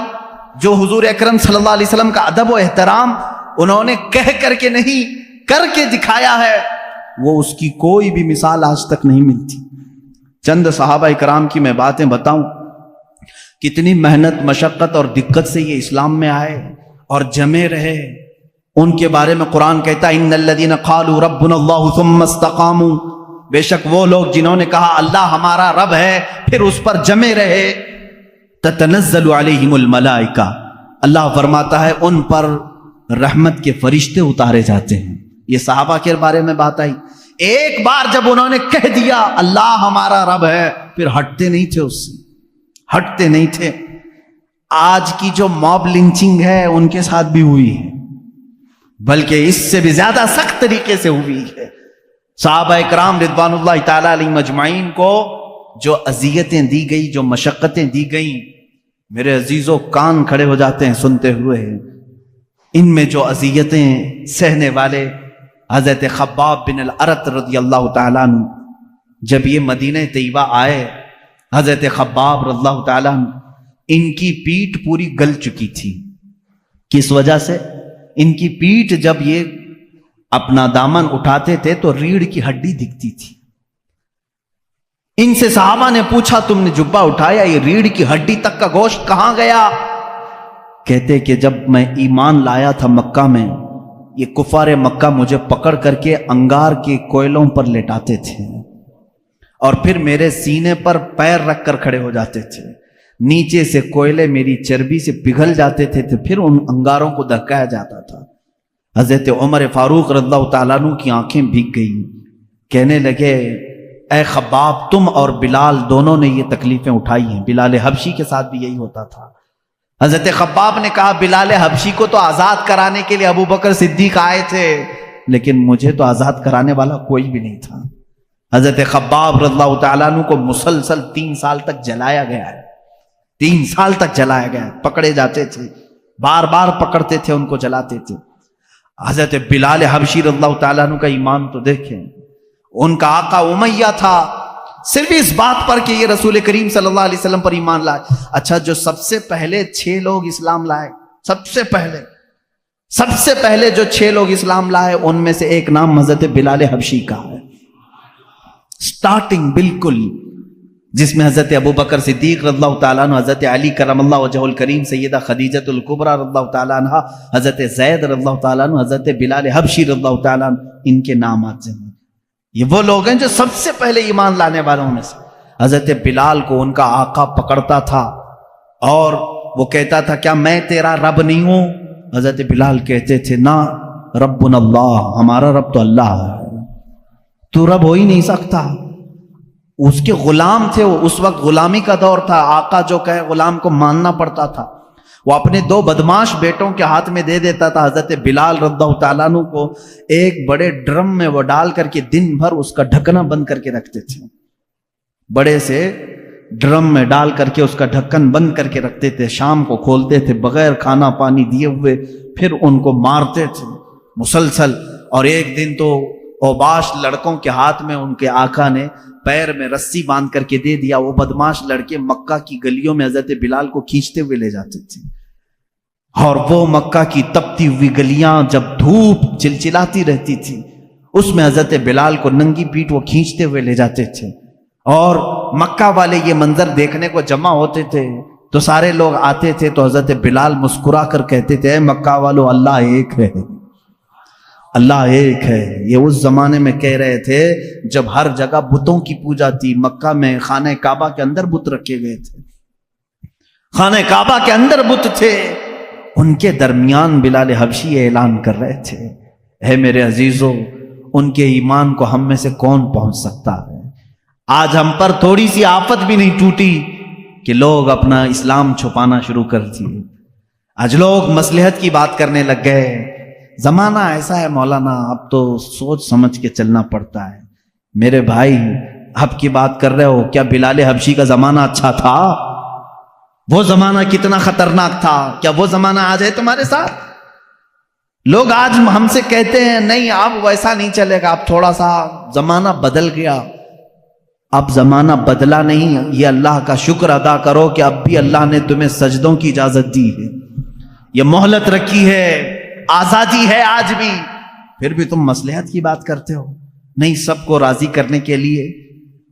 جو حضور اکرم صلی اللہ علیہ وسلم کا ادب و احترام انہوں نے کہہ کر کے نہیں کر کے دکھایا ہے، وہ اس کی کوئی بھی مثال آج تک نہیں ملتی. چند صحابہ اکرام کی میں باتیں بتاؤں، کتنی محنت، مشقت اور دقت سے یہ اسلام میں آئے اور جمے رہے. ان کے بارے میں قرآن کہتا ہے ان الذین قالوا ربنا اللہ ثم استقاموا، بے شک وہ لوگ جنہوں نے کہا اللہ ہمارا رب ہے پھر اس پر جمے رہے. تتنزل علیہم الملائکہ، اللہ فرماتا ہے ان پر رحمت کے فرشتے اتارے جاتے ہیں. یہ صحابہ کے بارے میں بات آئی. ایک بار جب انہوں نے کہہ دیا اللہ ہمارا رب ہے پھر ہٹتے نہیں تھے، اس سے ہٹتے نہیں تھے. آج کی جو موب لنچنگ ہے ان کے ساتھ بھی ہوئی ہے، بلکہ اس سے بھی زیادہ سخت طریقے سے ہوئی ہے. صحابہ اکرام رضوان اللہ تعالی علیہم اجمعین کو جو اذیتیں دی گئی، جو مشقتیں دی گئیں، میرے عزیزوں کان کھڑے ہو جاتے ہیں سنتے ہوئے. ان میں جو اذیتیں سہنے والے حضرت خباب بن الارت رضی اللہ تعالیٰ عنہ، جب یہ مدینہ طیبہ آئے، حضرت خباب رضی اللہ تعالیٰ عنہ، ان کی پیٹھ پوری گل چکی تھی. کس وجہ سے؟ ان کی پیٹھ جب یہ اپنا دامن اٹھاتے تھے تو ریڑھ کی ہڈی دکھتی تھی. ان سے صحابہ نے پوچھا تم نے جبہ اٹھایا، یہ ریڑھ کی ہڈی تک کا گوشت کہاں گیا؟ کہتے کہ جب میں ایمان لایا تھا مکہ میں، یہ کفار مکہ مجھے پکڑ کر کے انگار کے کوئلوں پر لٹاتے تھے اور پھر میرے سینے پر پیر رکھ کر کھڑے ہو جاتے تھے. نیچے سے کوئلے میری چربی سے پگھل جاتے تھے تو پھر ان انگاروں کو دھکایا جاتا تھا. حضرت عمر فاروق رضی اللہ تعالیٰ عنہ کی آنکھیں بھیگ گئیں. کہنے لگے اے خباب، تم اور بلال دونوں نے یہ تکلیفیں اٹھائی ہیں. بلال حبشی کے ساتھ بھی یہی ہوتا تھا. حضرت خباب نے کہا بلال حبشی کو تو آزاد کرانے کے لیے ابو بکر صدیق آئے تھے، لیکن مجھے تو آزاد کرانے والا کوئی بھی نہیں تھا. حضرت خباب رضی اللہ تعالیٰ عنہ کو مسلسل 3 سال تک جلایا گیا ہے. 3 سال تک جلایا گیا. پکڑے جاتے تھے، بار بار پکڑتے تھے، ان کو جلاتے تھے. حضرت بلال حبشی رضی اللہ تعالیٰ عنہ کا ایمان تو دیکھیں. ان کا آقا امیہ تھا، صرف اس بات پر کہ یہ رسول کریم صلی اللہ علیہ وسلم پر ایمان لائے. اچھا، جو سب سے پہلے 6 لوگ اسلام لائے، سب سے پہلے جو 6 لوگ اسلام لائے، ان میں سے ایک نام حضرت بلال حبشی کا ہے. سٹارٹنگ بالکل، جس میں حضرت ابو بکر صدیق رضی اللہ تعالیٰ عنہ، حضرت علی کرم اللہ وجہہ الکریم، سیدہ خدیجہ الکبریٰ رضی اللہ تعالیٰ عنہ، حضرت زید رضی اللہ تعالیٰ عنہ، حضرت بلال حبشی رضی اللہ تعالیٰ عنہ، ان کے نام آتے ہیں. یہ وہ لوگ ہیں جو سب سے پہلے ایمان لانے والوں میں سے. حضرت بلال کو ان کا آقا پکڑتا تھا اور وہ کہتا تھا کیا میں تیرا رب نہیں ہوں؟ حضرت بلال کہتے تھے نا، ربنا اللہ، ہمارا رب تو اللہ ہے، تو رب ہو ہی نہیں سکتا. اس کے غلام تھے وہ، اس وقت غلامی کا دور تھا. آقا جو کہے غلام کو ماننا پڑتا تھا. وہ اپنے 2 بدماش بیٹوں کے ہاتھ میں دے دیتا تھا. حضرت بلال رضی اللہ تعالیٰ عنہ کو ایک بڑے ڈرم میں وہ ڈال کر کے دن بھر اس کا ڈھکنا بند کر کے رکھتے تھے. بڑے سے ڈرم میں ڈال کر کے اس کا ڈھکن بند کر کے رکھتے تھے. شام کو کھولتے تھے بغیر کھانا پانی دیے ہوئے، پھر ان کو مارتے تھے مسلسل. اور ایک دن تو اوباش لڑکوں کے ہاتھ میں ان کے آقا نے پیر میں رسی باندھ کر کے دے دیا. وہ بدماش لڑکے مکہ کی گلیوں میں حضرت بلال کو کھینچتے ہوئے لے جاتے تھے. اور وہ مکہ کی تپتی ہوئی گلیاں جب دھوپ چلچلاتی رہتی تھی، اس میں حضرت بلال کو ننگی پیٹ وہ کھینچتے ہوئے لے جاتے تھے اور مکہ والے یہ منظر دیکھنے کو جمع ہوتے تھے تو سارے لوگ آتے تھے تو حضرت بلال مسکرا کر کہتے تھے اے مکہ والو اللہ ایک ہے، اللہ ایک ہے۔ یہ اس زمانے میں کہہ رہے تھے جب ہر جگہ بتوں کی پوجا تھی۔ مکہ میں خانہ کعبہ کے اندر بت رکھے گئے تھے، خانہ کعبہ کے اندر بت تھے، ان کے درمیان بلال حبشی اعلان کر رہے تھے اے میرے عزیزو، ان کے ایمان کو ہم میں سے کون پہنچ سکتا ہے؟ آج ہم پر تھوڑی سی آفت بھی نہیں ٹوٹی کہ لوگ اپنا اسلام چھپانا شروع کر دیے۔ آج لوگ مصلحت کی بات کرنے لگ گئے۔ زمانہ ایسا ہے مولانا، اب تو سوچ سمجھ کے چلنا پڑتا ہے۔ میرے بھائی اب کی بات کر رہے ہو، کیا بلال حبشی کا زمانہ اچھا تھا؟ وہ زمانہ کتنا خطرناک تھا، کیا وہ زمانہ آج ہے تمہارے ساتھ؟ لوگ آج ہم سے کہتے ہیں نہیں اب ویسا نہیں چلے گا، اب تھوڑا سا زمانہ بدل گیا۔ اب زمانہ بدلا نہیں، یہ اللہ کا شکر ادا کرو کہ اب بھی اللہ نے تمہیں سجدوں کی اجازت دی ہے، یہ مہلت رکھی ہے، آزادی ہے آج بھی، پھر بھی تم مصلحت کی بات کرتے ہو۔ نہیں، سب کو راضی کرنے کے لیے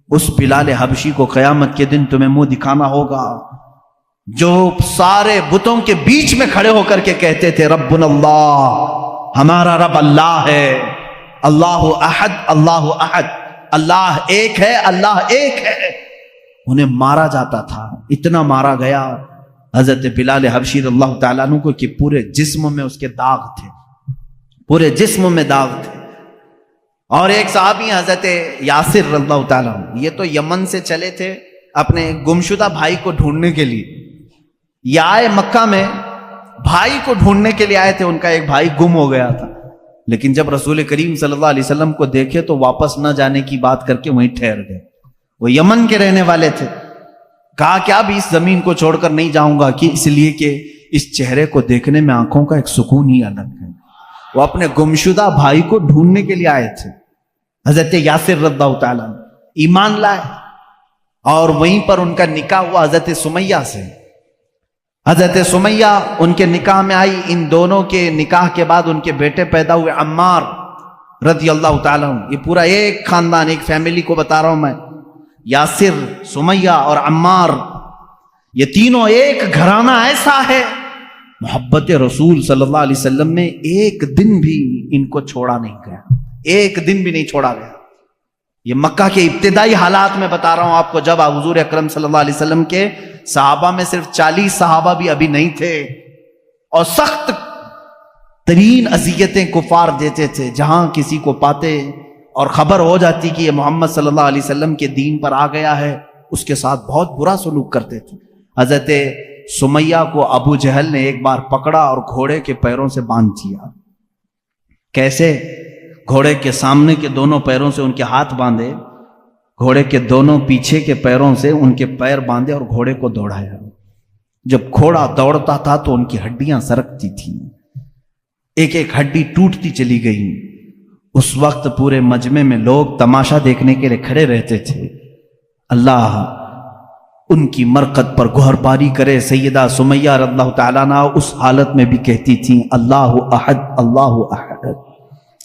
اس بلال حبشی کو قیامت کے دن تمہیں منہ دکھانا ہوگا جو سارے بتوں کے بیچ میں کھڑے ہو کر کے کہتے تھے ربنا اللہ، ہمارا رب اللہ ہے، اللہ احد اللہ احد، اللہ ایک ہے، اللہ ایک ہے۔ انہیں مارا جاتا تھا، اتنا مارا گیا حضرت بلال حبشی رضی اللہ تعالیٰ عنہ کو کہ پورے جسم میں اس کے داغ تھے، پورے جسم میں داغ تھے۔ اور ایک صحابی حضرت یاسر رضی اللہ تعالیٰ عنہ، یہ تو یمن سے چلے تھے اپنے گمشدہ بھائی کو ڈھونڈنے کے لیے، یہ آئے مکہ میں بھائی کو ڈھونڈنے کے لیے آئے تھے، ان کا ایک بھائی گم ہو گیا تھا، لیکن جب رسول کریم صلی اللہ علیہ وسلم کو دیکھے تو واپس نہ جانے کی بات کر کے وہیں ٹھہر گئے۔ وہ یمن کے رہنے والے تھے، کہا کہ اب اس زمین کو چھوڑ کر نہیں جاؤں گا، کہ اس لیے کہ اس چہرے کو دیکھنے میں آنکھوں کا ایک سکون ہی الگ ہے۔ وہ اپنے گمشدہ بھائی کو ڈھونڈنے کے لیے آئے تھے۔ حضرت یاسر رضی اللہ تعالیٰ ایمان لائے اور وہیں پر ان کا نکاح ہوا حضرت سمیہ سے۔ حضرت سمیہ ان کے نکاح میں آئی، ان دونوں کے نکاح کے بعد ان کے بیٹے پیدا ہوئے عمار رضی اللہ تعالیٰ عنہ۔ یہ پورا ایک خاندان، ایک فیملی کو بتا رہا ہوں میں، یاسر، سمیہ اور عمار، یہ تینوں ایک گھرانہ ایسا ہے، محبت رسول صلی اللہ علیہ وسلم میں ایک دن بھی ان کو چھوڑا نہیں گیا، ایک دن بھی نہیں چھوڑا گیا۔ یہ مکہ کے ابتدائی حالات میں بتا رہا ہوں آپ کو، جب حضور اکرم صلی اللہ علیہ وسلم کے صحابہ میں صرف 40 صحابہ بھی ابھی نہیں تھے، اور سخت ترین اذیتیں کفار دیتے تھے، جہاں کسی کو پاتے اور خبر ہو جاتی کہ یہ محمد صلی اللہ علیہ وسلم کے دین پر آ گیا ہے، اس کے ساتھ بہت برا سلوک کرتے تھے۔ حضرت سمیہ کو ابو جہل نے ایک بار پکڑا اور گھوڑے کے پیروں سے باندھ دیا۔ کیسے؟ گھوڑے کے سامنے کے دونوں پیروں سے ان کے ہاتھ باندھے، گھوڑے کے دونوں پیچھے کے پیروں سے ان کے پیر باندھے اور گھوڑے کو دوڑایا۔ جب گھوڑا دوڑتا تھا تو ان کی ہڈیاں سرکتی تھیں، ایک ایک ہڈی ٹوٹتی چلی گئی۔ اس وقت پورے مجمع میں لوگ تماشا دیکھنے کے لیے کھڑے رہتے تھے۔ اللہ ان کی مرقد پر گوہر باری کرے۔ سیدہ سمیہ رضی اللہ تعالیٰ عنہ اس حالت میں بھی کہتی تھیں اللہ احد اللہ احد،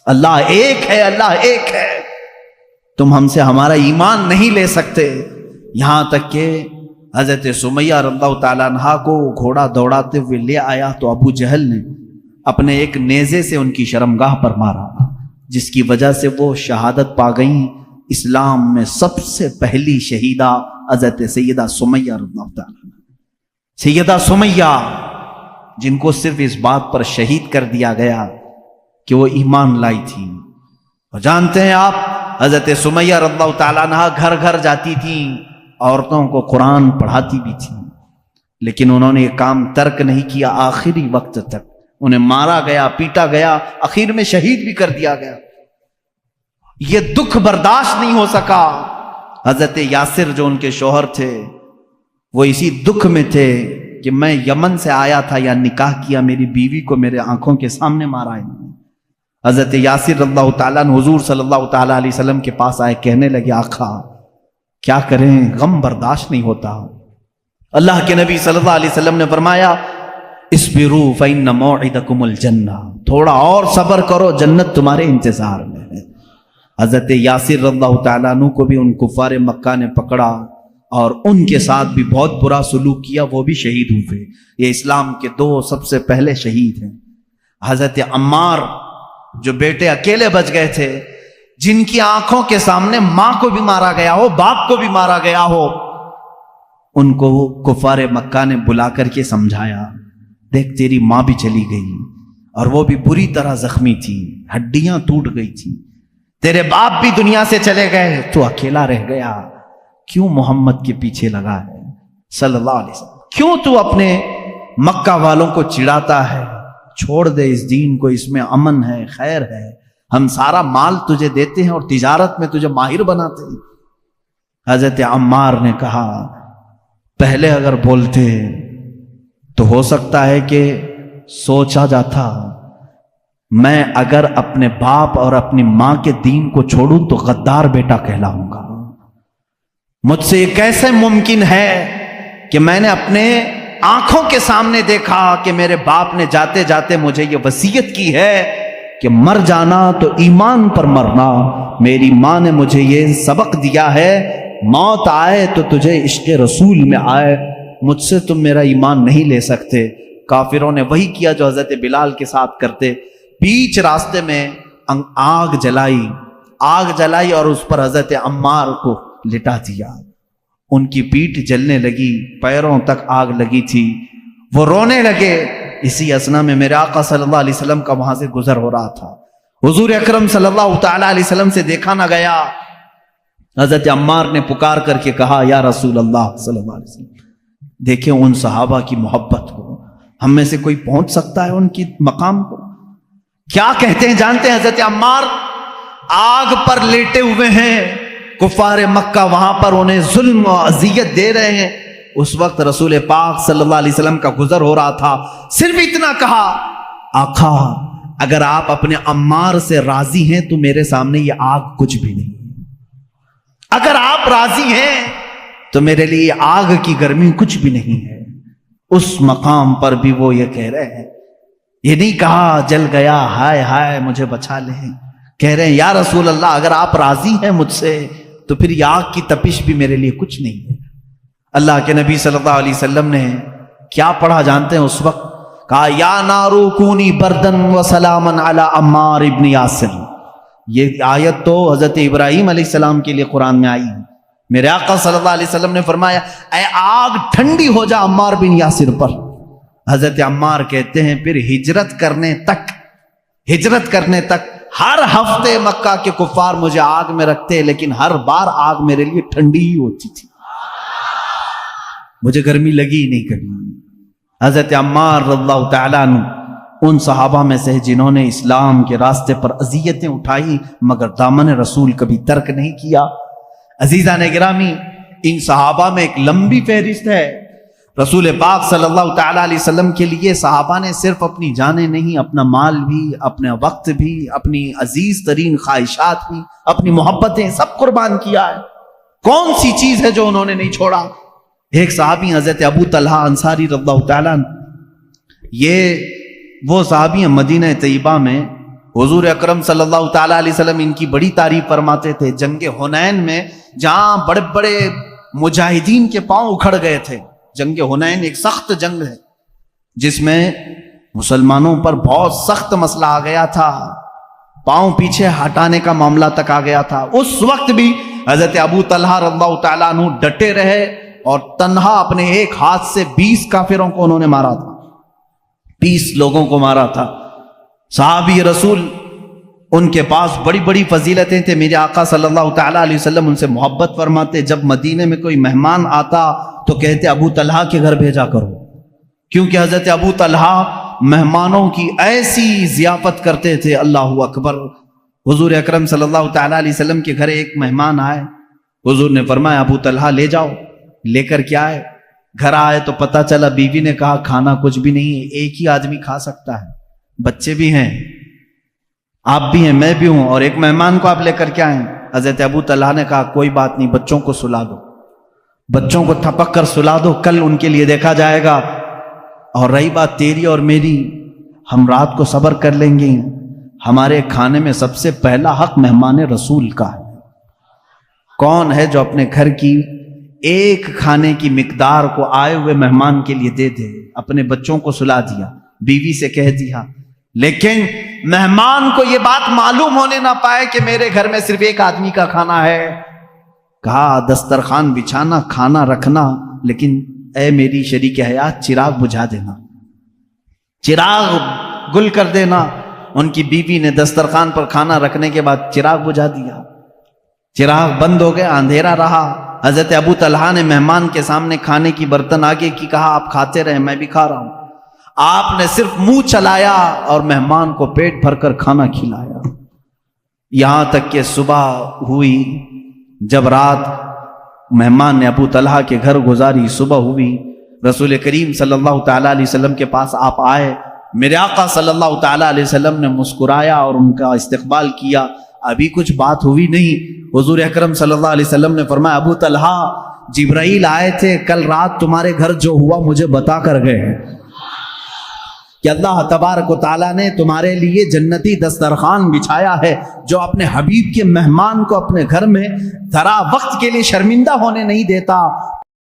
اللہ ایک ہے، اللہ ایک ہے، تم ہم سے ہمارا ایمان نہیں لے سکتے۔ یہاں تک کہ حضرت سمیہ رضی اللہ تعالیٰ عنہ کو گھوڑا دوڑاتے ہوئے لے آیا تو ابو جہل نے اپنے ایک نیزے سے ان کی شرمگاہ پر مارا، جس کی وجہ سے وہ شہادت پا گئیں۔ اسلام میں سب سے پہلی شہیدہ حضرت سیدہ سمیہ رضی اللہ تعالیٰ عنہ، سیدہ سمیہ، جن کو صرف اس بات پر شہید کر دیا گیا کہ وہ ایمان لائی تھی۔ اور جانتے ہیں آپ، حضرت سمیہ رضی اللہ تعالیٰ عنہ گھر گھر جاتی تھیں، عورتوں کو قرآن پڑھاتی بھی تھیں، لیکن انہوں نے یہ کام ترک نہیں کیا آخری وقت تک۔ انہیں مارا گیا، پیٹا گیا، آخر میں شہید بھی کر دیا گیا۔ یہ دکھ برداشت نہیں ہو سکا۔ حضرت یاسر جو ان کے شوہر تھے، وہ اسی دکھ میں تھے کہ میں یمن سے آیا تھا یا نکاح کیا، میری بیوی کو میرے آنکھوں کے سامنے مارا ہے۔ حضرت یاسر رضی اللہ تعالیٰ عنہ حضور صلی اللہ تعالیٰ علیہ وسلم کے پاس آئے، کہنے لگے آقا کیا کریں، غم برداشت نہیں ہوتا۔ اللہ کے نبی صلی اللہ علیہ وسلم نے فرمایا اصبروا فإن موعدکم الجنہ، تھوڑا اور صبر کرو، جنت تمہارے انتظار میں ہے۔ حضرت یاسر رضی اللہ تعالیٰ عنہ کو بھی ان کفار مکہ نے پکڑا اور ان کے ساتھ بھی بہت برا سلوک کیا، وہ بھی شہید ہوئے۔ یہ اسلام کے 2 سب سے پہلے شہید ہیں۔ حضرت عمار جو بیٹے اکیلے بچ گئے تھے، جن کی آنکھوں کے سامنے ماں کو بھی مارا گیا ہو، باپ کو بھی مارا گیا ہو، ان کو کفار مکہ نے بلا کر کے سمجھایا، دیکھ تیری ماں بھی چلی گئی اور وہ بھی بری طرح زخمی تھی، ہڈیاں ٹوٹ گئی تھی، تیرے باپ بھی دنیا سے چلے گئے، تو اکیلا رہ گیا، کیوں محمد کے پیچھے لگا ہے صلی اللہ علیہ وسلم؟ کیوں تو اپنے مکہ والوں کو چڑھاتا ہے؟ چھوڑ دے اس دین کو، اس میں امن ہے، خیر ہے، ہم سارا مال تجھے دیتے ہیں اور تجارت میں تجھے ماہر بناتے ہیں۔ حضرت عمار نے کہا پہلے اگر بولتے تو ہو سکتا ہے کہ سوچا جاتا، میں اگر اپنے باپ اور اپنی ماں کے دین کو چھوڑوں تو غدار بیٹا کہلاؤں گا۔ مجھ سے یہ کیسے ممکن ہے کہ میں نے اپنے آنکھوں کے سامنے دیکھا کہ میرے باپ نے جاتے جاتے مجھے یہ وصیت کی ہے کہ مر جانا تو ایمان پر مرنا، میری ماں نے مجھے یہ سبق دیا ہے، موت آئے تو تجھے عشق رسول میں آئے، مجھ سے تم میرا ایمان نہیں لے سکتے۔ کافروں نے وہی کیا جو حضرت بلال کے ساتھ کرتے، بیچ راستے میں آگ جلائی اور اس پر حضرت عمار کو لٹا دیا، ان کی پیٹھ جلنے لگی، پیروں تک آگ لگی تھی، وہ رونے لگے۔ اسی اسنا میں میرے آقا صلی اللہ علیہ وسلم کا وہاں سے گزر ہو رہا تھا، حضور اکرم صلی اللہ تعالی علیہ وسلم سے دیکھا نہ گیا۔ حضرت عمار نے پکار کر کے کہا یا رسول اللہ صلی اللہ علیہ وسلم، دیکھیں ان صحابہ کی محبت کو، ہم میں سے کوئی پہنچ سکتا ہے ان کی مقام کو؟ کیا کہتے ہیں جانتے ہیں حضرت عمار؟ آگ پر لیٹے ہوئے ہیں، کفار مکہ وہاں پر انہیں ظلم و اذیت دے رہے ہیں، اس وقت رسول پاک صلی اللہ علیہ وسلم کا گزر ہو رہا تھا، صرف اتنا کہا آقا اگر آپ اپنے عمار سے راضی ہیں تو میرے سامنے یہ آگ کچھ بھی نہیں، اگر آپ راضی ہیں تو میرے لیے آگ کی گرمی کچھ بھی نہیں ہے۔ اس مقام پر بھی وہ یہ کہہ رہے ہیں، یہ نہیں کہا جل گیا ہائے ہائے مجھے بچا لیں، کہہ رہے ہیں یا رسول اللہ اگر آپ راضی ہیں مجھ سے تو پھر یہ آگ کی تپش بھی میرے لیے کچھ نہیں ہے۔ اللہ کے نبی صلی اللہ علیہ وسلم نے کیا پڑھا جانتے ہیں؟ اس وقت کہا یا نارو کونی بردن و سلامن علی عمار ابن یاسر۔ یہ آیت تو حضرت ابراہیم علیہ السلام کے لیے قرآن میں آئی ہے۔ میرے آقا صلی اللہ علیہ وسلم نے فرمایا اے آگ ٹھنڈی ہو جا عمار بن یاسر پر۔ حضرت عمار کہتے ہیں پھر ہجرت کرنے تک ہر ہفتے مکہ کے کفار مجھے آگ میں رکھتے، لیکن ہر بار آگ میرے لیے ٹھنڈی ہی ہوتی تھی، مجھے گرمی لگی ہی نہیں کبھی۔ حضرت عمار رضی اللہ تعالیٰ عنہ ان صحابہ میں سے جنہوں نے اسلام کے راستے پر اذیتیں اٹھائی مگر دامن رسول کبھی ترک نہیں کیا۔ عزیزان گرامی، ان صحابہ میں ایک لمبی فہرست ہے۔ رسول پاک صلی اللہ تعالی علیہ وسلم کے لیے صحابہ نے صرف اپنی جانیں نہیں، اپنا مال بھی، اپنا وقت بھی، اپنی عزیز ترین خواہشات بھی، اپنی محبتیں سب قربان کیا ہے۔ کون سی چیز ہے جو انہوں نے نہیں چھوڑا؟ ایک صحابی حضرت ابو طلحہ انصاری رضی اللہ تعالیٰ عنہ، یہ وہ صحابی ہیں مدینہ طیبہ میں حضور اکرم صلی اللہ تعالیٰ علیہ وسلم ان کی بڑی تعریف فرماتے تھے۔ جنگ حنین میں جہاں بڑے بڑے مجاہدین کے پاؤں اکھڑ گئے تھے، جنگ حنین ایک سخت جنگ ہے جس میں مسلمانوں پر بہت سخت مسئلہ آ گیا تھا، پاؤں پیچھے ہٹانے کا معاملہ تک آ گیا تھا۔ اس وقت بھی حضرت ابو طلحہ رضی اللہ تعالیٰ عنہ ڈٹے رہے اور تنہا اپنے ایک ہاتھ سے 20 کافروں کو انہوں نے مارا تھا، 20 لوگوں کو مارا تھا۔ صحابی رسول، ان کے پاس بڑی بڑی فضیلتیں تھے، میرے آقا صلی اللہ تعالیٰ علیہ وسلم ان سے محبت فرماتے۔ جب مدینے میں کوئی مہمان آتا تو کہتے ابو طلحہ کے گھر بھیجا کرو، کیونکہ حضرت ابو طلحہ مہمانوں کی ایسی ضیافت کرتے تھے، اللہ اکبر۔ حضور اکرم صلی اللہ تعالیٰ علیہ وسلم کے گھر ایک مہمان آئے، حضور نے فرمایا ابو طلحہ لے جاؤ، لے کر کے آئے۔ گھر آئے تو پتہ چلا بیوی نے کہا کھانا کچھ بھی نہیں ہے، ایک ہی آدمی کھا سکتا ہے، بچے بھی ہیں، آپ بھی ہیں، میں بھی ہوں، اور ایک مہمان کو آپ لے کر کے آئیں۔ حضرت ابو طلحہ نے کہا کوئی بات نہیں، بچوں کو سلا دو، بچوں کو تھپک کر سلا دو، کل ان کے لیے دیکھا جائے گا، اور رہی بات تیری اور میری، ہم رات کو صبر کر لیں گے۔ ہمارے کھانے میں سب سے پہلا حق مہمان رسول کا ہے۔ کون ہے جو اپنے گھر کی ایک کھانے کی مقدار کو آئے ہوئے مہمان کے لیے دے دے؟ اپنے بچوں کو سلا دیا، بیوی سے کہہ دیا، لیکن مہمان کو یہ بات معلوم ہونے نہ پائے کہ میرے گھر میں صرف ایک آدمی کا کھانا ہے۔ کہا دسترخوان بچھانا، کھانا رکھنا، لیکن اے میری شریک حیات چراغ بجھا دینا، چراغ گل کر دینا۔ ان کی بیوی نے دسترخوان پر کھانا رکھنے کے بعد چراغ بجھا دیا، چراغ بند ہو گیا، اندھیرا رہا۔ حضرت ابو طلحہ نے مہمان کے سامنے کھانے کی برتن آگے کی، کہا آپ کھاتے رہے، میں بھی کھا رہا ہوں۔ آپ نے صرف منہ چلایا اور مہمان کو پیٹ بھر کر کھانا کھلایا، یہاں تک کہ صبح ہوئی۔ جب رات مہمان نے ابو طلحہ کے گھر گزاری، صبح ہوئی، رسول کریم صلی اللہ تعالیٰ علیہ وسلم کے پاس آپ آئے۔ میرے آقا صلی اللہ تعالیٰ علیہ وسلم نے مسکرایا اور ان کا استقبال کیا۔ ابھی کچھ بات ہوئی نہیں، حضور اکرم صلی اللہ علیہ وسلم نے فرمایا ابو طلحہ جبرائیل آئے تھے کل رات، تمہارے گھر جو ہوا مجھے بتا کر گئے کہ اللہ تبارک و تعالیٰ نے تمہارے لیے جنتی دسترخوان بچھایا ہے جو اپنے حبیب کے مہمان کو اپنے گھر میں ذرا وقت کے لیے شرمندہ ہونے نہیں دیتا۔